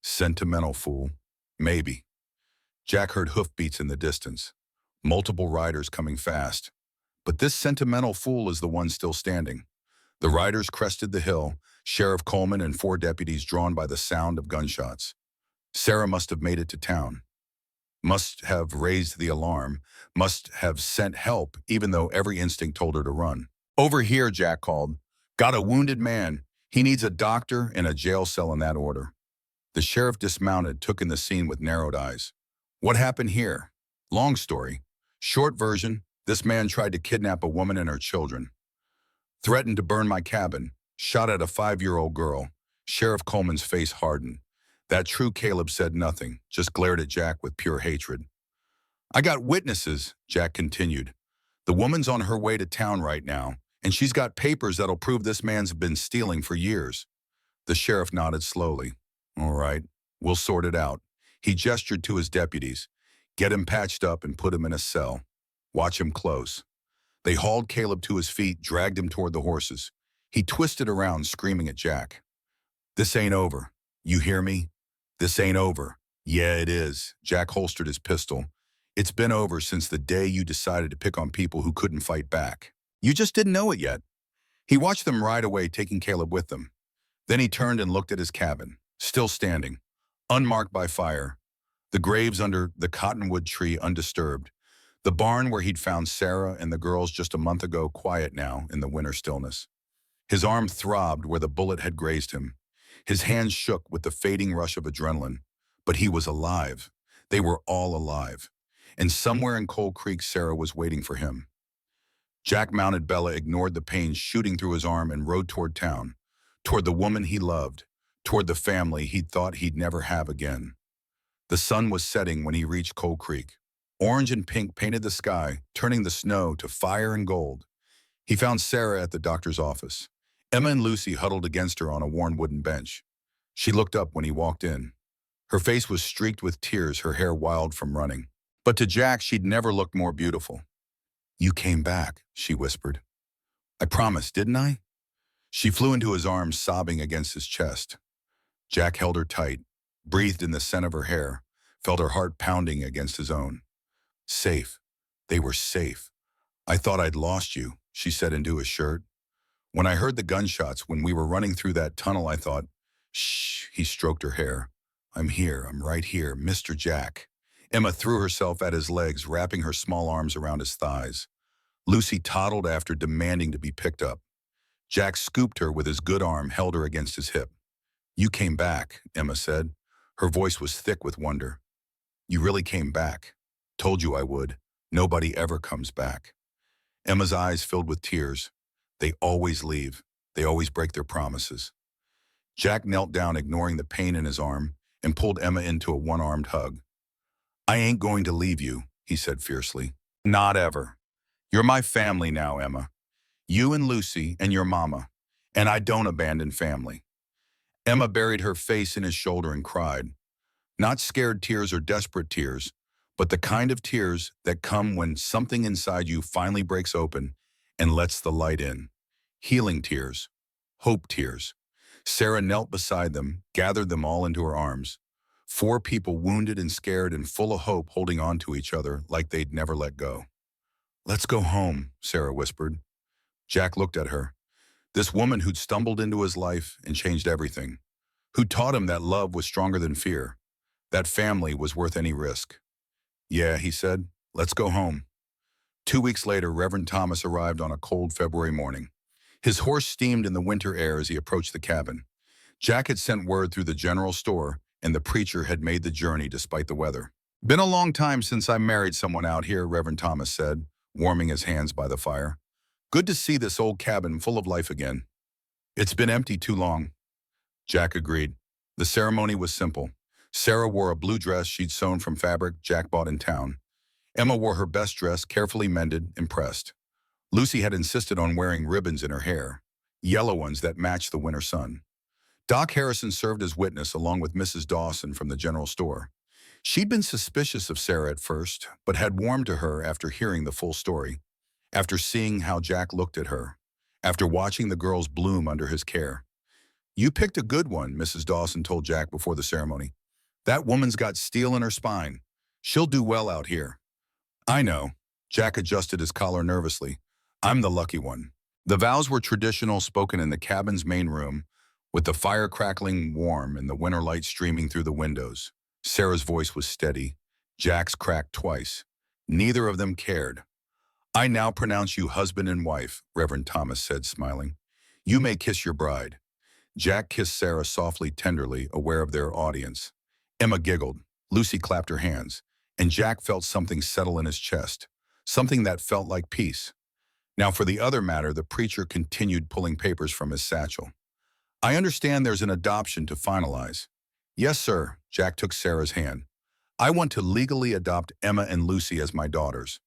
Speaker 1: Sentimental fool. Maybe. Jack heard hoofbeats in the distance, multiple riders coming fast. But this sentimental fool is the one still standing. The riders crested the hill, Sheriff Coleman and 4 deputies drawn by the sound of gunshots. Sarah must have made it to town, must have raised the alarm, must have sent help, even though every instinct told her to run. Over here, Jack called. Got a wounded man. He needs a doctor and a jail cell in that order. The sheriff dismounted, took in the scene with narrowed eyes. What happened here? Long story. Short version, this man tried to kidnap a woman and her children. Threatened to burn my cabin. Shot at a 5-year-old girl. Sheriff Coleman's face hardened. That true Caleb said nothing, just glared at Jack with pure hatred. I got witnesses, Jack continued. The woman's on her way to town right now, and she's got papers that'll prove this man's been stealing for years. The sheriff nodded slowly. All right, we'll sort it out. He gestured to his deputies. Get him patched up and put him in a cell. Watch him close. They hauled Caleb to his feet, dragged him toward the horses. He twisted around, screaming at Jack. This ain't over. You hear me? This ain't over. Yeah, it is. Jack holstered his pistol. It's been over since the day you decided to pick on people who couldn't fight back. You just didn't know it yet. He watched them ride away, taking Caleb with them. Then he turned and looked at his cabin, still standing, unmarked by fire. The graves under the cottonwood tree undisturbed. The barn where he'd found Sarah and the girls just a month ago quiet now in the winter stillness. His arm throbbed where the bullet had grazed him. His hands shook with the fading rush of adrenaline. But he was alive. They were all alive. And somewhere in Cold Creek, Sarah was waiting for him. Jack mounted Bella, ignored the pain shooting through his arm, and rode toward town. toward the woman he loved, toward the family he thought he'd never have again. The sun was setting when he reached Coal Creek. Orange and pink painted the sky, turning the snow to fire and gold. He found Sarah at the doctor's office. Emma and Lucy huddled against her on a worn wooden bench. She looked up when he walked in. Her face was streaked with tears, her hair wild from running. But to Jack, she'd never looked more beautiful. "You came back," she whispered. "I promised, didn't I?" She flew into his arms, sobbing against his chest. Jack held her tight, breathed in the scent of her hair, felt her heart pounding against his own. Safe. They were safe. "I thought I'd lost you," she said into his shirt. "When I heard the gunshots, when we were running through that tunnel, I thought," "Shh," he stroked her hair. "I'm here, I'm right here, Mr. Jack." Emma threw herself at his legs, wrapping her small arms around his thighs. Lucy toddled after, demanding to be picked up. Jack scooped her with his good arm, held her against his hip. "You came back," Emma said. Her voice was thick with wonder. "You really came back. Told you I would. Nobody ever comes back." Emma's eyes filled with tears. "They always leave. They always break their promises." Jack knelt down, ignoring the pain in his arm, and pulled Emma into a one-armed hug. "I ain't going to leave you," he said fiercely. "Not ever. You're my family now, Emma. You and Lucy and your mama. And I don't abandon family." Emma buried her face in his shoulder and cried. Not scared tears or desperate tears, but the kind of tears that come when something inside you finally breaks open and lets the light in. Healing tears. Hope tears. Sarah knelt beside them, gathered them all into her arms. 4 people wounded and scared and full of hope, holding on to each other like they'd never let go. "Let's go home," Sarah whispered. Jack looked at her. This woman who'd stumbled into his life and changed everything. Who taught him that love was stronger than fear. That family was worth any risk. "Yeah," he said, "let's go home." 2 weeks later, Reverend Thomas arrived on a cold February morning. His horse steamed in the winter air as he approached the cabin. Jack had sent word through the general store, and the preacher had made the journey despite the weather. "Been a long time since I married someone out here," Reverend Thomas said, warming his hands by the fire. "Good to see this old cabin full of life again." "It's been empty too long." Jack agreed. The ceremony was simple. Sarah wore a blue dress she'd sewn from fabric Jack bought in town. Emma wore her best dress, carefully mended and pressed. Lucy had insisted on wearing ribbons in her hair, yellow ones that matched the winter sun. Doc Harrison served as witness along with Mrs. Dawson from the general store. She'd been suspicious of Sarah at first, but had warmed to her after hearing the full story, after seeing how Jack looked at her, after watching the girls bloom under his care. "You picked a good one," Mrs. Dawson told Jack before the ceremony. "That woman's got steel in her spine. She'll do well out here." "I know." Jack adjusted his collar nervously. "I'm the lucky one." The vows were traditional, spoken in the cabin's main room, with the fire crackling warm and the winter light streaming through the windows. Sarah's voice was steady. Jack's cracked twice. Neither of them cared. "I now pronounce you husband and wife," Reverend Thomas said, smiling. "You may kiss your bride." Jack kissed Sarah softly, tenderly, aware of their audience. Emma giggled. Lucy clapped her hands, and Jack felt something settle in his chest, something that felt like peace. Now for the other matter, the preacher continued pulling papers from his satchel. "I understand there's an adoption to finalize." "Yes, sir," Jack took Sarah's hand. "I want to legally adopt Emma and Lucy as my daughters."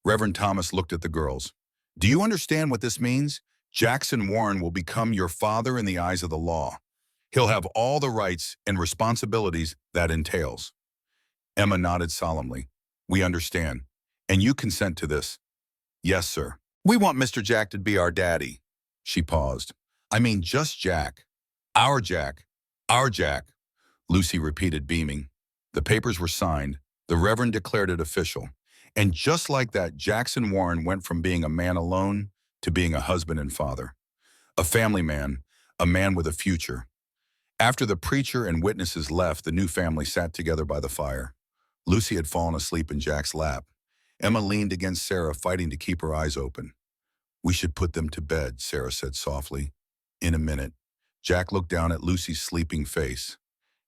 Speaker 1: Reverend Thomas looked at the girls. "Do you understand what this means? Jackson Warren will become your father in the eyes of the law. He'll have all the rights and responsibilities that entails." Emma nodded solemnly. "We understand. And you consent to this?" "Yes, sir. We want Mr. Jack to be our daddy." She paused. "I mean just Jack. Our Jack. Our Jack," Lucy repeated, beaming. The papers were signed. The Reverend declared it official. And just like that, Jackson Warren went from being a man alone to being a husband and father. A family man, a man with a future. After the preacher and witnesses left, the new family sat together by the fire. Lucy had fallen asleep in Jack's lap. Emma leaned against Sarah, fighting to keep her eyes open. "We should put them to bed," Sarah said softly. "In a minute." Jack looked down at Lucy's sleeping face,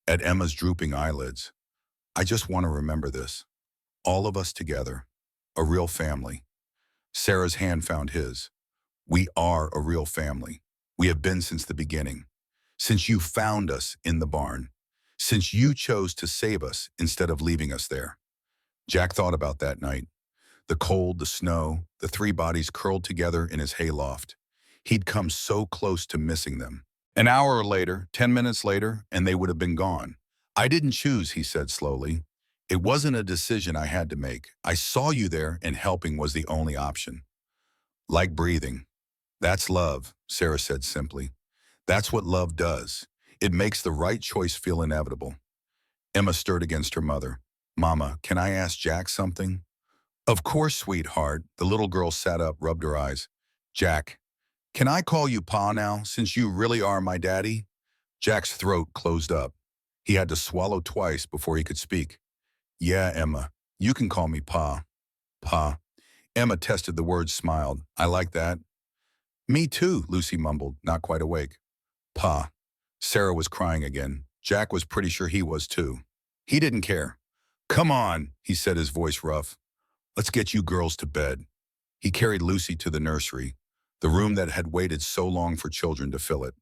Speaker 1: at Emma's drooping eyelids. "I just want to remember this. All of us together. A real family." Sarah's hand found his. "We are a real family. We have been since the beginning. since you found us in the barn, since you chose to save us instead of leaving us there. Jack thought about that night. The cold, the snow, the three bodies curled together in his hayloft. He'd come so close to missing them. An hour later, 10 minutes later, and they would have been gone. I didn't choose, he said slowly. It wasn't a decision I had to make. I saw you there, and helping was the only option. Like breathing. That's love, Sarah said simply. That's what love does. It makes the right choice feel inevitable. Emma stirred against her mother. Mama, can I ask Jack something? Of course, sweetheart. The little girl sat up, rubbed her eyes. Jack, can I call you Pa now, since you really are my daddy? Jack's throat closed up. He had to swallow twice before he could speak. Yeah, Emma, you can call me Pa. Pa. Emma tested the words, smiled. I like that. Me too, Lucy mumbled, not quite awake. Pa. Sarah was crying again. Jack was pretty sure he was too. He didn't care. Come on, he said, his voice rough. Let's get you girls to bed. He carried Lucy to the nursery, the room that had waited so long for children to fill it.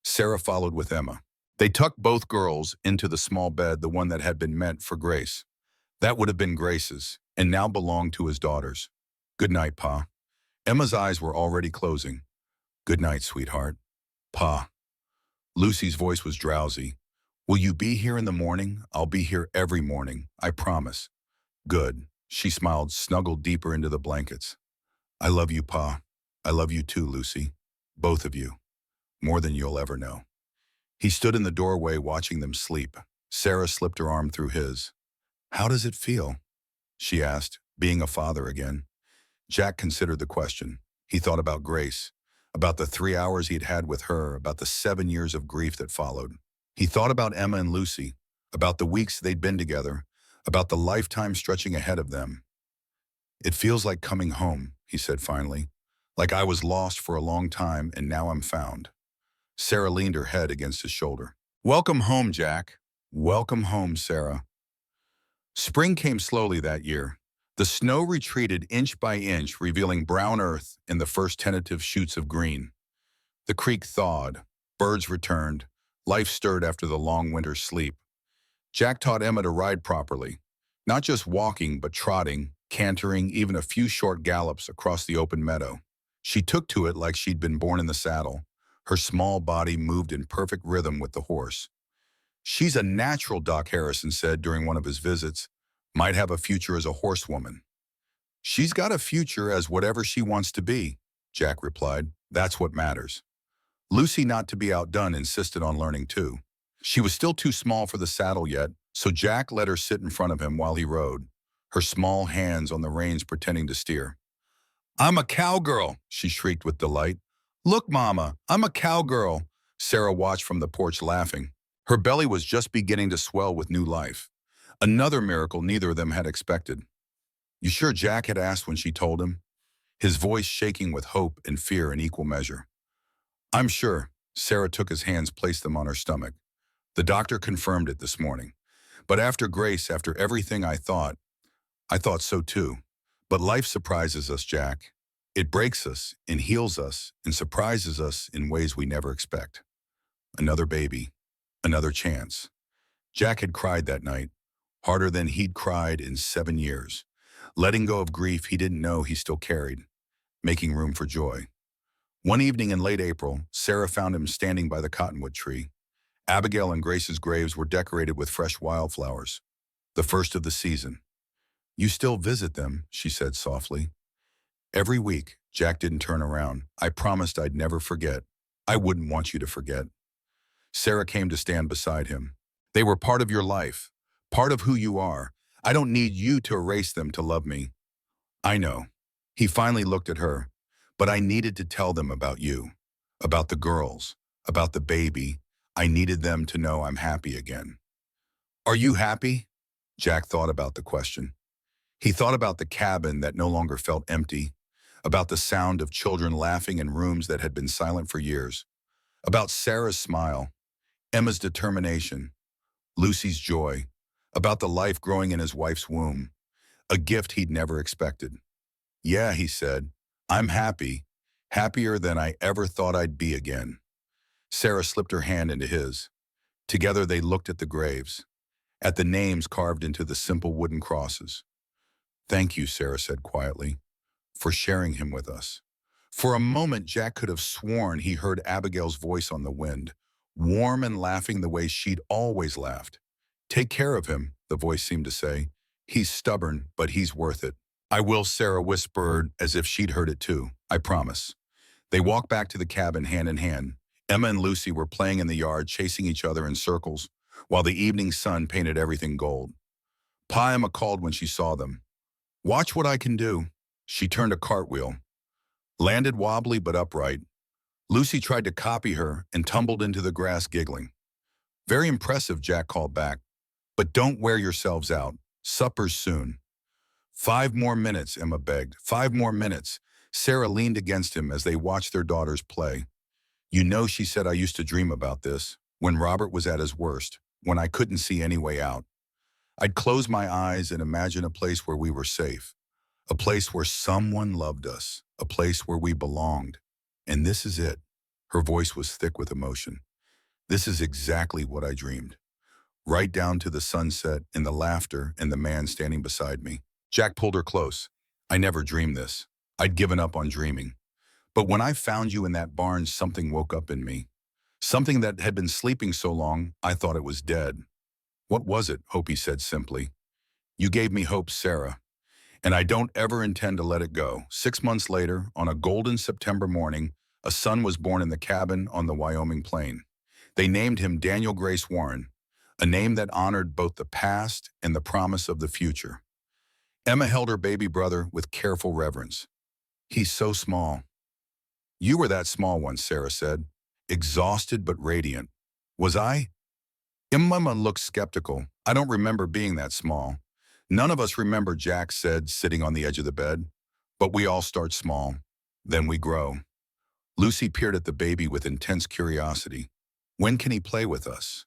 Speaker 1: Sarah followed with Emma. They tucked both girls into the small bed, the one that had been meant for Grace. That would have been Grace's, and now belonged to his daughters. Good night, Pa. Emma's eyes were already closing. Good night, sweetheart. Pa. Lucy's voice was drowsy. Will you be here in the morning? I'll be here every morning, I promise. Good. She smiled, snuggled deeper into the blankets. I love you, Pa. I love you too, Lucy. Both of you. More than you'll ever know. He stood in the doorway watching them sleep. Sarah slipped her arm through his. How does it feel? She asked, being a father again. Jack considered the question. He thought about Grace, about the 3 hours he'd had with her, about the 7 years of grief that followed. He thought about Emma and Lucy, about the weeks they'd been together, about the lifetime stretching ahead of them. It feels like coming home, he said finally. Like I was lost for a long time and now I'm found. Sarah leaned her head against his shoulder. Welcome home, Jack. Welcome home, Sarah. Spring came slowly that year. The snow retreated inch by inch, revealing brown earth in the first tentative shoots of green. The creek thawed. Birds returned. Life stirred after the long winter sleep. Jack taught Emma to ride properly, not just walking, but trotting, cantering, even a few short gallops across the open meadow. She took to it like she'd been born in the saddle. Her small body moved in perfect rhythm with the horse. She's a natural, Doc Harrison said during one of his visits. Might have a future as a horsewoman. She's got a future as whatever she wants to be, Jack replied. That's what matters. Lucy, not to be outdone, insisted on learning too. She was still too small for the saddle yet, so Jack let her sit in front of him while he rode, her small hands on the reins pretending to steer. I'm a cowgirl, she shrieked with delight. Look, Mama, I'm a cowgirl. Sarah watched from the porch laughing. Her belly was just beginning to swell with new life. Another miracle neither of them had expected. You sure, Jack had asked when she told him, his voice shaking with hope and fear in equal measure. I'm sure. Sarah took his hands, placed them on her stomach. The doctor confirmed it this morning. But after Grace, after everything I thought so too. But life surprises us, Jack. It breaks us and heals us and surprises us in ways we never expect. Another baby, another chance. Jack had cried that night, harder than he'd cried in 7 years, letting go of grief he didn't know he still carried, making room for joy. One evening in late April, Sarah found him standing by the cottonwood tree. Abigail and Grace's graves were decorated with fresh wildflowers, the first of the season. You still visit them, she said softly. Every week. Jack didn't turn around. I promised I'd never forget. I wouldn't want you to forget. Sarah came to stand beside him. They were part of your life, part of who you are. I don't need you to erase them to love me. I know. He finally looked at her. But I needed to tell them about you, about the girls, about the baby. I needed them to know I'm happy again. Are you happy? Jack thought about the question. He thought about the cabin that no longer felt empty, about the sound of children laughing in rooms that had been silent for years, about Sarah's smile, Emma's determination, Lucy's joy, about the life growing in his wife's womb, a gift he'd never expected. Yeah, he said, I'm happy, happier than I ever thought I'd be again. Sarah slipped her hand into his. Together they looked at the graves, at the names carved into the simple wooden crosses. "Thank you," Sarah said quietly, "for sharing him with us." For a moment, Jack could have sworn he heard Abigail's voice on the wind, warm and laughing the way she'd always laughed. "Take care of him," the voice seemed to say. "He's stubborn, but he's worth it." "I will," Sarah whispered as if she'd heard it too. "I promise." They walked back to the cabin hand in hand. Emma and Lucy were playing in the yard, chasing each other in circles, while the evening sun painted everything gold. Pa, Emma called when she saw them. "Watch what I can do." She turned a cartwheel, landed wobbly but upright. Lucy tried to copy her and tumbled into the grass giggling. "Very impressive," Jack called back. "But don't wear yourselves out. Supper's soon." "5 more minutes," Emma begged. "5 more minutes." Sarah leaned against him as they watched their daughters play. "You know," she said, "I used to dream about this, when Robert was at his worst, when I couldn't see any way out. I'd close my eyes and imagine a place where we were safe, a place where someone loved us, a place where we belonged. And this is it." Her voice was thick with emotion. "This is exactly what I dreamed. Right down to the sunset and the laughter and the man standing beside me." Jack pulled her close. "I never dreamed this. I'd given up on dreaming. But when I found you in that barn, something woke up in me. Something that had been sleeping so long, I thought it was dead." "What was it?" Hopi said simply. "You gave me hope, Sarah. And I don't ever intend to let it go." 6 months later, on a golden September morning, a son was born in the cabin on the Wyoming plain. They named him Daniel Grace Warren, a name that honored both the past and the promise of the future. Emma held her baby brother with careful reverence. "He's so small." "You were that small once," Sarah said, exhausted but radiant. "Was I?" Emma looked skeptical. "I don't remember being that small." "None of us remember," Jack said, sitting on the edge of the bed. "But we all start small. Then we grow." Lucy peered at the baby with intense curiosity. "When can he play with us?"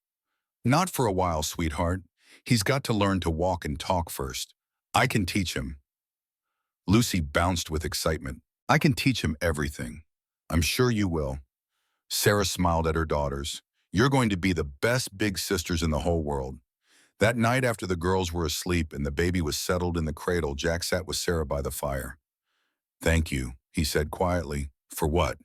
Speaker 1: "Not for a while, sweetheart. He's got to learn to walk and talk first. I can teach him." Lucy bounced with excitement. "I can teach him everything." "I'm sure you will." Sarah smiled at her daughters. "You're going to be the best big sisters in the whole world." That night, after the girls were asleep and the baby was settled in the cradle, Jack sat with Sarah by the fire. "Thank you," he said quietly. "For what?"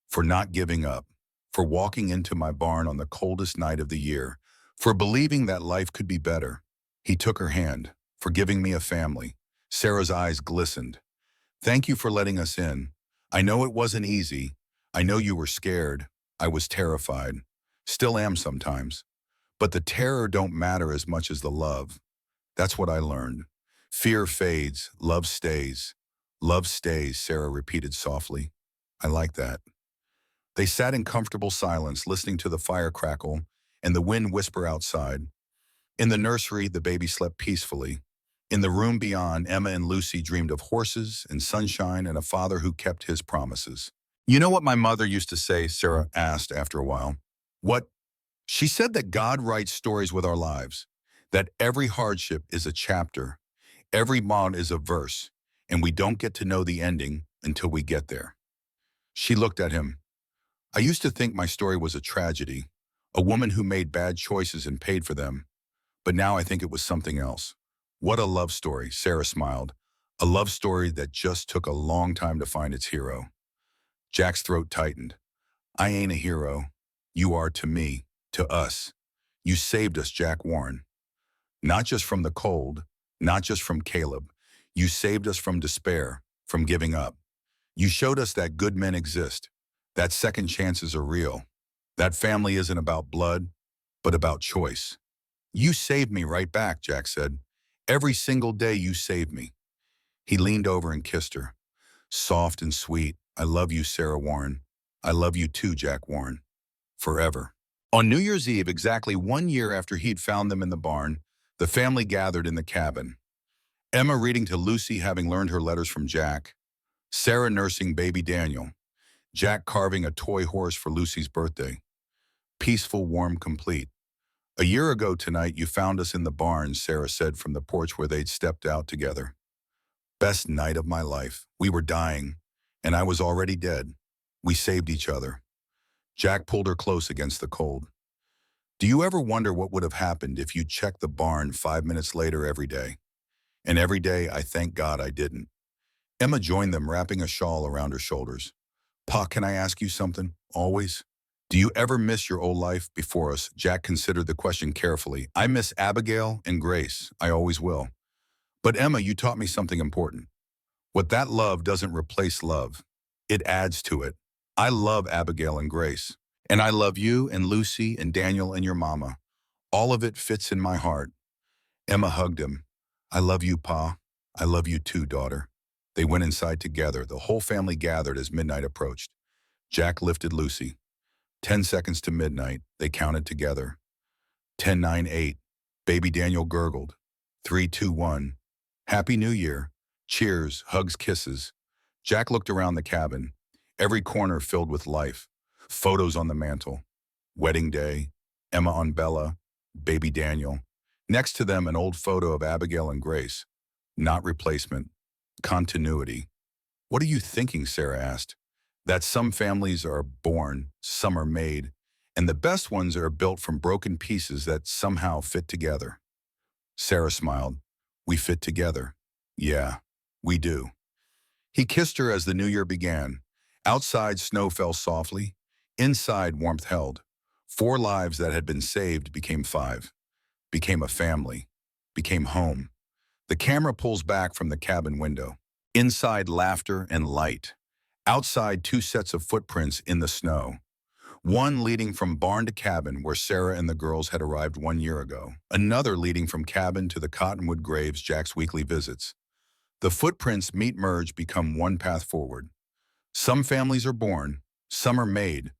Speaker 1: "For not giving up. For walking into my barn on the coldest night of the year. For believing that life could be better." He took her hand. "For giving me a family." Sarah's eyes glistened. "Thank you for letting us in. I know it wasn't easy. I know you were scared. I was terrified. Still am sometimes. But the terror don't matter as much as the love. That's what I learned. Fear fades, love stays. Love stays," Sarah repeated softly. "I like that." They sat in comfortable silence, listening to the fire crackle and the wind whisper outside. In the nursery, the baby slept peacefully. In the room beyond, Emma and Lucy dreamed of horses and sunshine and a father who kept his promises. "You know what my mother used to say?" Sarah asked after a while. "What?" "She said that God writes stories with our lives, that every hardship is a chapter, every mountain is a verse, and we don't get to know the ending until we get there." She looked at him. "I used to think my story was a tragedy, a woman who made bad choices and paid for them. But now I think it was something else." "What a love story," Sarah smiled. "A love story that just took a long time to find its hero." Jack's throat tightened. "I ain't a hero. You are to me, to us. You saved us, Jack Warren. Not just from the cold, not just from Caleb. You saved us from despair, from giving up. You showed us that good men exist, that second chances are real, that family isn't about blood, but about choice. You saved me right back," Jack said. "Every single day you saved me." He leaned over and kissed her. Soft and sweet. "I love you, Sarah Warren. I love you too, Jack Warren. Forever." On New Year's Eve, exactly 1 year after he'd found them in the barn, the family gathered in the cabin. Emma reading to Lucy, having learned her letters from Jack. Sarah nursing baby Daniel. Jack carving a toy horse for Lucy's birthday. Peaceful, warm, complete. "A year ago tonight, you found us in the barn," Sarah said from the porch where they'd stepped out together. "Best night of my life. We were dying, and I was already dead. We saved each other." Jack pulled her close against the cold. Do you ever wonder what would have happened if you checked the barn 5 minutes later every day? And every day, I thank God I didn't. Emma joined them, wrapping a shawl around her shoulders. Pa, can I ask you something? Always? Do you ever miss your old life before us? Jack considered the question carefully. I miss Abigail and Grace. I always will. But Emma, you taught me something important. What that love doesn't replace love. It adds to it. I love Abigail and Grace. And I love you and Lucy and Daniel and your mama. All of it fits in my heart. Emma hugged him. I love you, Pa. I love you too, daughter. They went inside together. The whole family gathered as midnight approached. Jack lifted Lucy. 10 seconds to midnight, they counted together. 10, 9, 8. Baby Daniel gurgled. 3, 2, 1. Happy New Year. Cheers, hugs, kisses. Jack looked around the cabin. Every corner filled with life. Photos on the mantle. Wedding day. Emma on Bella. Baby Daniel. Next to them, an old photo of Abigail and Grace. Not replacement. Continuity. What are you thinking? Sarah asked. That some families are born, some are made, and the best ones are built from broken pieces that somehow fit together. Sarah smiled. We fit together. Yeah, we do. He kissed her as the new year began. Outside, snow fell softly. Inside, warmth held. 4 lives that had been saved became 5. Became a family. Became home. The camera pulls back from the cabin window. Inside, laughter and light. Outside, 2 sets of footprints in the snow. One leading from barn to cabin where Sarah and the girls had arrived 1 year ago. Another leading from cabin to the cottonwood graves Jack's weekly visits. The footprints meet, merge, become one path forward. Some families are born, some are made.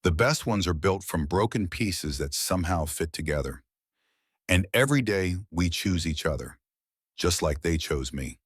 Speaker 1: The best ones are built from broken pieces that somehow fit together. And every day we choose each other, just like they chose me.